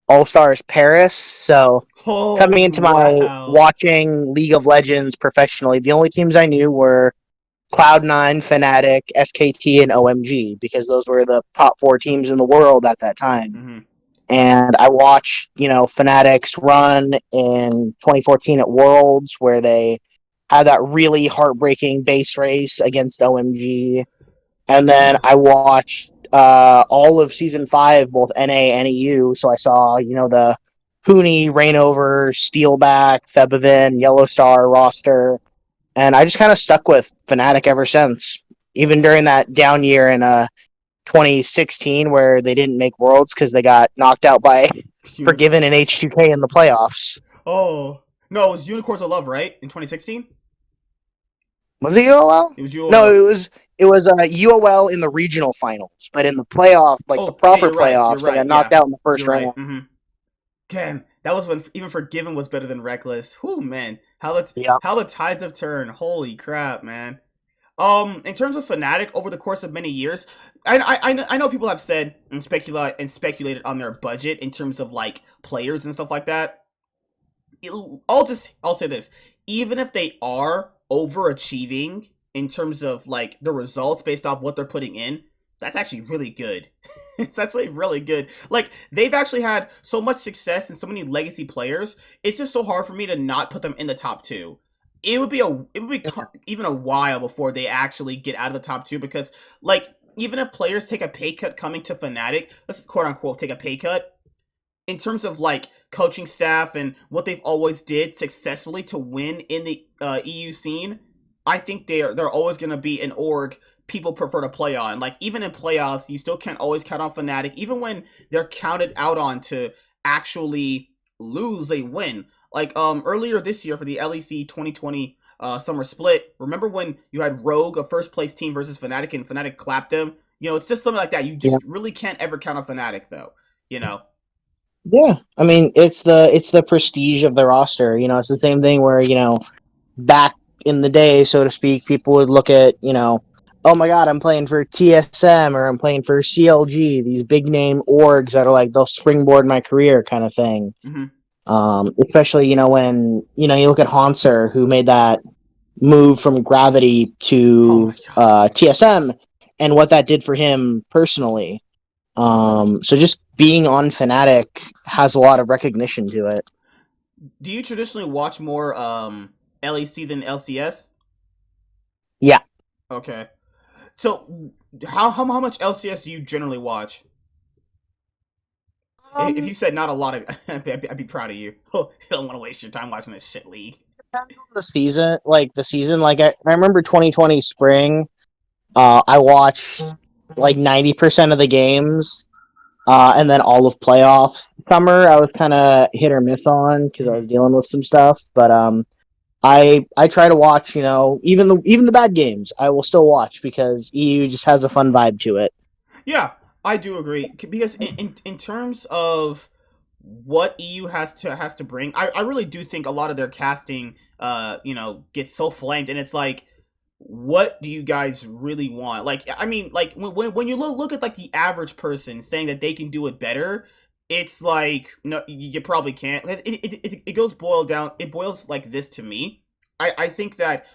All Stars Paris. So Oh, coming into my wow. watching League of Legends professionally, the only teams I knew were Cloud9, Fnatic, SKT, and OMG because those were the top four teams in the world at that time. Mm-hmm. And I watched, Fnatic's run in 2014 at Worlds where they had that really heartbreaking base race against OMG. And then I watched all of season 5, both NA and EU. So I saw, the Huni, Rainover, Steelback, Thebavin, Yellow Star roster. And I just kind of stuck with Fnatic ever since. Even during that down year in 2016 where they didn't make Worlds because they got knocked out by Forgiven and H2K in the playoffs. Oh. No, it was Unicorns of Love, right? In 2016? Was it UOL? It was No, UOL. it was UOL in the regional finals, but in the playoff, like the Oh, yeah, proper you're right. You're playoffs, they right. got knocked Yeah, out in the first you're right. round. Damn, that was when even Forgiven was better than Reckless. Whew, man, Yeah, how the tides have turned. Holy crap, man. In terms of Fnatic, over the course of many years, I know people have said and speculated on their budget in terms of like players and stuff like that. I'll say this: even if they are overachieving in terms of like the results based off what they're putting in, that's actually really good. It's actually really good. Like they've actually had so much success and so many legacy players. It's just so hard for me to not put them in the top two. Even a while before they actually get out of the top two because like even if players take a pay cut coming to Fnatic, let's quote unquote take a pay cut in terms of like coaching staff and what they've always did successfully to win in the EU scene, I think they're always going to be an org people prefer to play on. Like even in playoffs, you still can't always count on Fnatic. Even when they're counted out on to actually lose, they win. Like earlier this year for the LEC 2020 summer split, remember when you had Rogue, a first place team versus Fnatic, and Fnatic clapped them? You know, it's just something like that. You yeah, just really can't ever count on Fnatic though. You know. yeah. I mean, it's the prestige of the roster. It's the same thing where back in the day, so to speak, people would look at oh my god, I'm playing for TSM or I'm playing for CLG, these big name orgs that are like they'll springboard my career kind of thing. Mm-hmm. Especially when you look at Hanser, who made that move from Gravity Oh my to god. TSM, and what that did for him personally. So just being on Fnatic has a lot of recognition to it. Do you traditionally watch more LEC than LCS? Yeah. Okay. So how much LCS do you generally watch? If Um, you said not a lot of, I'd be proud of you. I don't want to waste your time watching this shit league. the season, like I remember 2020 spring. I watched like 90% of the games, and then all of playoffs. Summer, I was kind of hit or miss on because I Mm-hmm. was dealing with some stuff. But I try to watch. Even the bad games, I will still watch because EU just has a fun vibe to it. Yeah, I do agree because in terms of what EU has to bring, I really do think a lot of their casting gets so flamed and it's like what do you guys really want? Like I mean like when you look at like the average person saying that they can do it better, it's like no you probably can't. It boils like this to me. I think that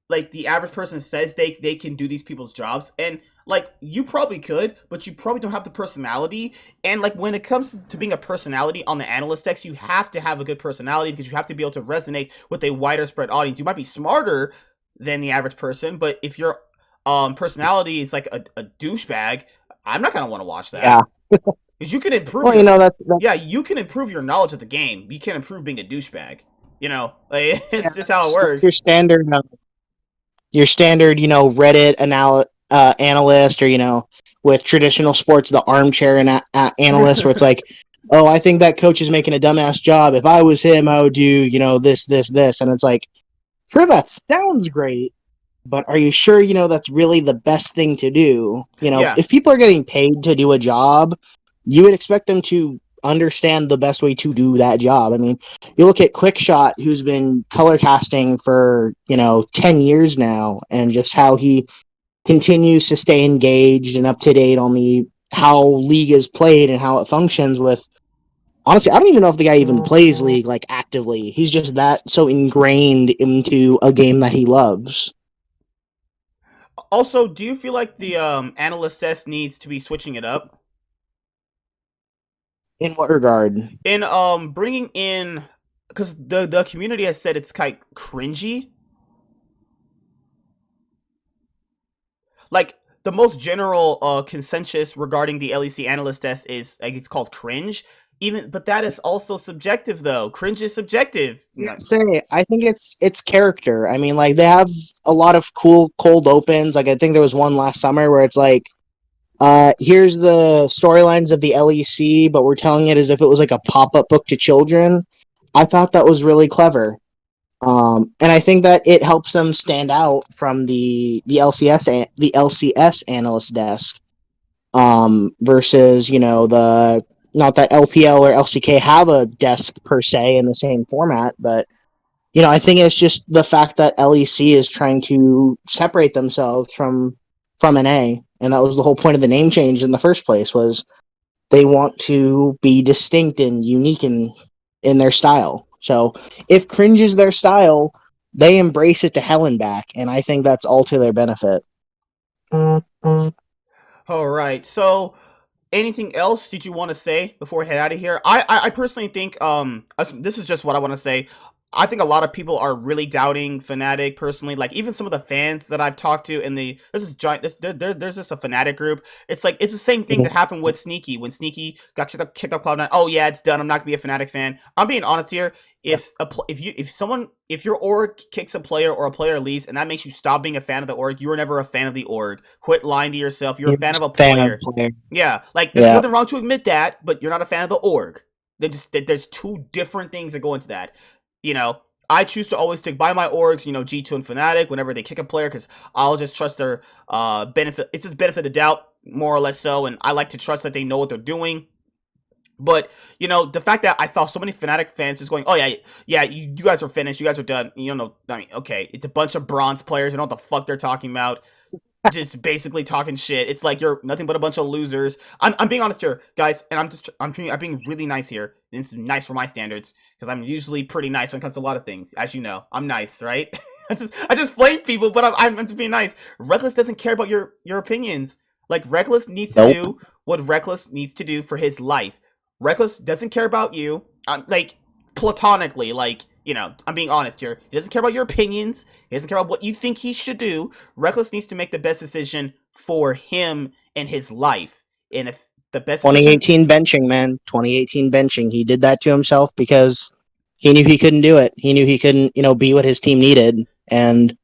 like the average person says they can do these people's jobs and like you probably could but you probably don't have the personality and like when it comes to being a personality on the analyst decks you have to have a good personality because you have to be able to resonate with a wider spread audience. You might be smarter than the average person but if your personality is like a douchebag, I'm not gonna want to watch Yeah. that because you can improve Well, your that's yeah you can improve your knowledge of the game, you can't improve being a douchebag, like, yeah, it's just how it that's your works. standard. Your standard, Reddit analyst, or with traditional sports, the armchair analyst, where it's like, oh, I think that coach is making a dumbass job. If I was him, I would do, this, this, this, and it's like, sure, that sounds great, but are you sure, that's really the best thing to do? Yeah. If people are getting paid to do a job, you would expect them to understand the best way to do that job. I mean, you look at Quickshot, who's been color casting for, 10 years now, and just how he continues to stay engaged and up to date on the how League is played and how it functions with honestly, I don't even know if the guy even plays League like actively. He's just that so ingrained into a game that he loves. Also, do you feel like the analyst test needs to be switching it up In what regard? in bringing in because the community has said it's kind of cringy. Like the most general consensus regarding the LEC analyst test is like it's called cringe. Even but that is also subjective though. Cringe is subjective. Say, I think it's character. I mean, like they have a lot of cool cold opens. Like I think there was one last summer where it's like, here's the storylines of the LEC, but we're telling it as if it was like a pop up book to children. I thought that was really clever. And I think that it helps them stand out from the LCS analyst desk, versus the not that LPL or LCK have a desk per se in the same format, but I think it's just the fact that LEC is trying to separate themselves from NA, and that was the whole point of the name change in the first place. Was they want to be distinct and unique in their style. So if cringe is their style, they embrace it to hell and back, and I think that's all to their benefit. All right. So, anything else did you want to say before we head out of here? I personally think this is just what I want to say. I think a lot of people are really doubting Fnatic personally. Like even some of the fans that I've talked to in this is giant. There's just a Fnatic group. It's like it's the same thing that happened with Sneaky when Sneaky got kicked up Cloud9. Oh yeah, it's done. I'm not gonna be a Fnatic fan. I'm being honest here. If your org kicks a player or a player leaves and that makes you stop being a fan of the org, you were never a fan of the org. Quit lying to yourself. You're a fan of a player. Yeah, like there's nothing wrong to admit that, but you're not a fan of the org. There's two different things that go into that. I choose to always stick by my orgs, G2 and Fnatic, whenever they kick a player, because I'll just trust their benefit. It's just benefit of doubt, more or less so, and I like to trust that they know what they're doing. But, the fact that I saw so many Fnatic fans just going, oh, yeah, you guys are finished, you guys are done. Okay, it's a bunch of bronze players, I don't know what the fuck they're talking about. Just basically talking shit. It's like you're nothing but a bunch of losers. I'm being honest here, guys, and I'm being really nice here. This is nice for my standards because I'm usually pretty nice when it comes to a lot of things. As you know, I'm nice, right? I just blame people, but I'm just being nice. Reckless doesn't care about your opinions. Like Reckless needs to do what Reckless needs to do for his life. Reckless doesn't care about you, like platonically, like. I'm being honest here. He doesn't care about your opinions. He doesn't care about what you think he should do. Reckless needs to make the best decision for him and his life. And if the best 2018 benching, man. 2018 benching. He did that to himself because he knew he couldn't do it. He knew he couldn't, be what his team needed, and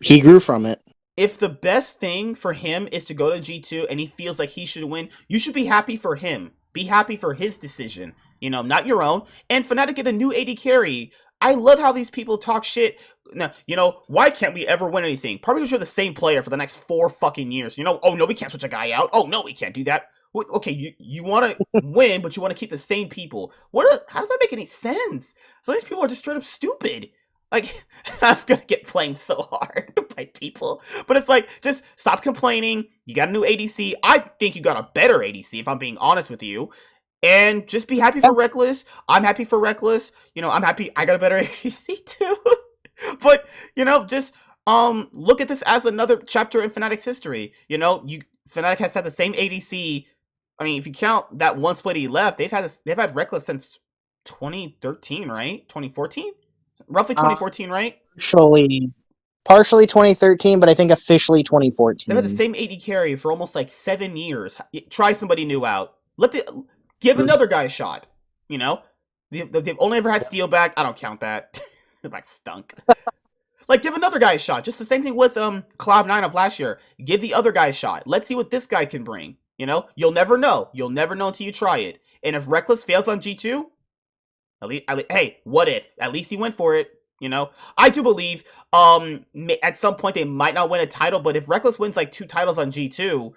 he grew from it. If the best thing for him is to go to G2 and he feels like he should win, you should be happy for him. Be happy for his decision. Not your own. And Fnatic get a new AD carry. I love how these people talk shit. Now, why can't we ever win anything? Probably because you're the same player for the next 4 fucking years. Oh no, we can't switch a guy out. Oh no, we can't do that. Okay, you want to win, but you want to keep the same people. How does that make any sense? So these people are just straight up stupid. Like, I'm gonna get blamed so hard by people. But it's like, just stop complaining. You got a new ADC. I think you got a better ADC, if I'm being honest with you. And just be happy for Reckless. I'm happy for Reckless. I'm happy I got a better ADC too. But, just look at this as another chapter in Fnatic's history. Fnatic has had the same ADC. I mean, if you count that one split he left, they've had Reckless since 2013, right? 2014? Roughly 2014, right? Partially 2013, but I think officially 2014. They've had the same AD carry for almost like 7 years. Try somebody new out. Give another guy a shot. They've only ever had Steel back. I don't count that. Like stunk. Like, give another guy a shot. Just the same thing with Cloud9 of last year. Give the other guy a shot. Let's see what this guy can bring. You'll never know. You'll never know until you try it. And if Reckless fails on G2, hey, what if? At least he went for it. I do believe at some point they might not win a title, but if Reckless wins like 2 titles on G2,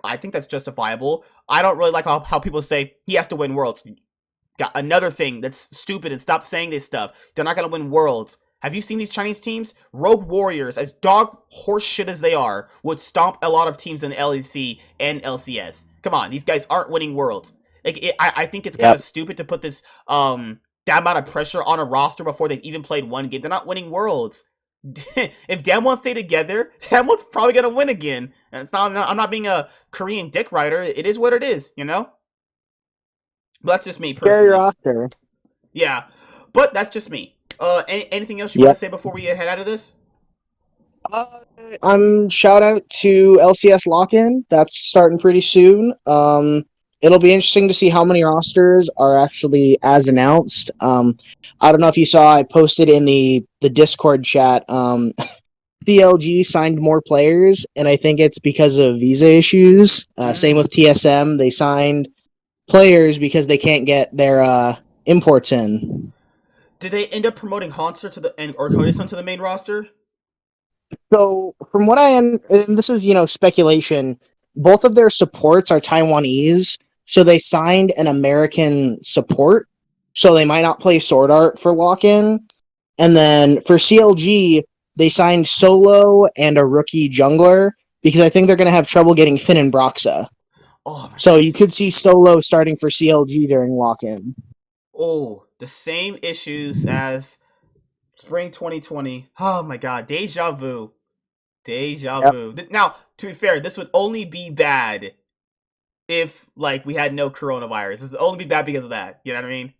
I think that's justifiable. I don't really like how people say he has to win Worlds. Got another thing that's stupid, and stop saying this stuff. They're not going to win Worlds. Have you seen these Chinese teams? Rogue Warriors, as dog horse shit as they are, would stomp a lot of teams in the LEC and LCS. Come on, these guys aren't winning Worlds. I think it's kind of stupid to put this that amount of pressure on a roster before they've even played one game. They're not winning Worlds. If Damwon stay together, Damwon's probably gonna win again. And I'm not being a Korean dick rider. It is what it is, But that's just me personally. Carry roster. Yeah, but that's just me. Anything else you want to say before we head out of this? Shout out to LCS Lock-In. That's starting pretty soon. It'll be interesting to see how many rosters are actually as announced. I don't know if you saw, I posted in the Discord chat, CLG signed more players, and I think it's because of visa issues. Same with TSM. They signed players because they can't get their imports in. Did they end up promoting Hanser to the or Kodison to the main roster? So from what and this is speculation, both of their supports are Taiwanese, so they signed an American support, so they might not play Sword Art for lock-in. And then for CLG, they signed Solo and a rookie jungler because I think they're going to have trouble getting Finn and Broxa. Oh my So god. you could see Solo starting for CLG during lock-in. Oh, the same issues as spring 2020. Oh my god, deja vu. Deja Yep. vu. Now, to be fair, this would only be bad if like we had no coronavirus. This would only be bad because of that. You know what I mean?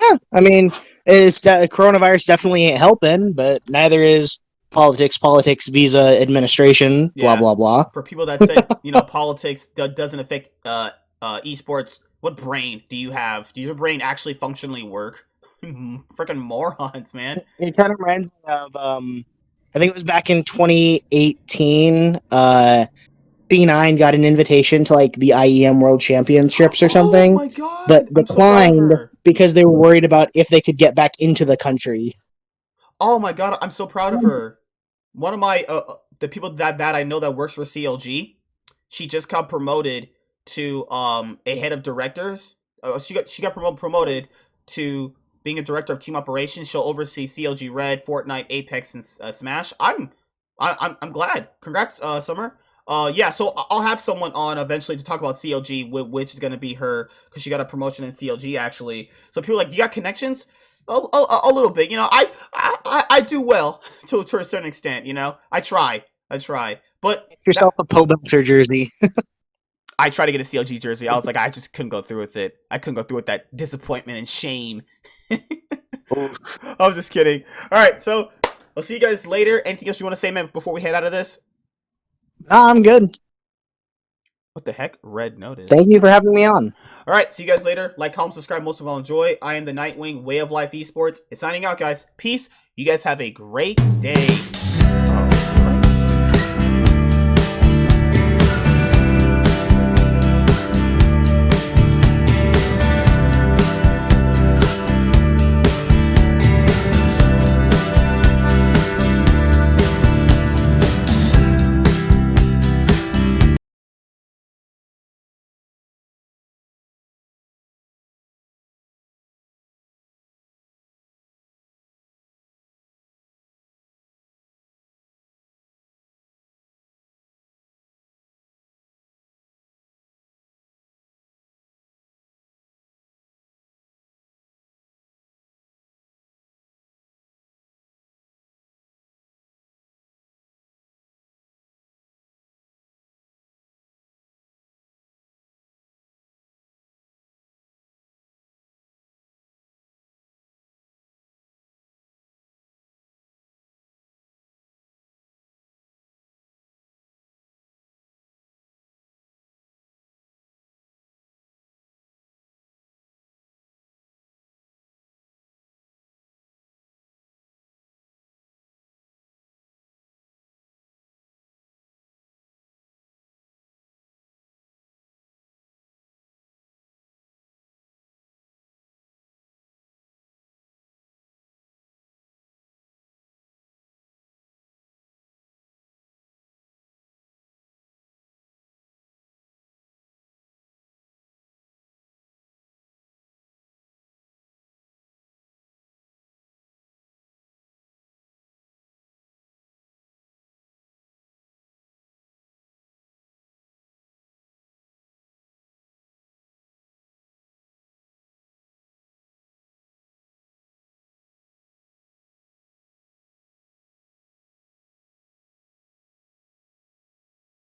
Yeah, I mean, coronavirus definitely ain't helping, but neither is politics, visa administration, blah Yeah. blah blah. For people that said, politics doesn't affect esports, what brain do you have? Does your brain actually functionally work? Freaking morons, man. It kind of reminds me of I think it was back in 2018. C9 got an invitation to like the IEM World Championships or Oh something, my but god, I'm so proud of declined her. because they were worried about if they could get back into the country. Oh my god, I'm so proud of her. One of my the people that I know that works for CLG, she just got promoted to a head of directors. She got promoted to being a director of team operations. She'll oversee CLG Red, Fortnite, Apex, and Smash. I'm glad. Congrats, Summer. Yeah, so I'll have someone on eventually to talk about CLG, which is gonna be her because she got a promotion in CLG actually. So people are like, you got connections? A little bit, I do well to a certain extent, I try, but Get yourself a Poe Belcher jersey. I try to get a CLG jersey. I was like, I just couldn't go through with it. I couldn't go through with that disappointment and shame. I was just kidding. All right, so I'll see you guys later. Anything else you want to say, man, before we head out of this? Nah, I'm good. What the heck? Red notice. Thank you for having me on. All right, see you guys later. Like, comment, subscribe, most of all, enjoy. I am the Nightwing Way of Life Esports. It's signing out, guys. Peace. You guys have a great day.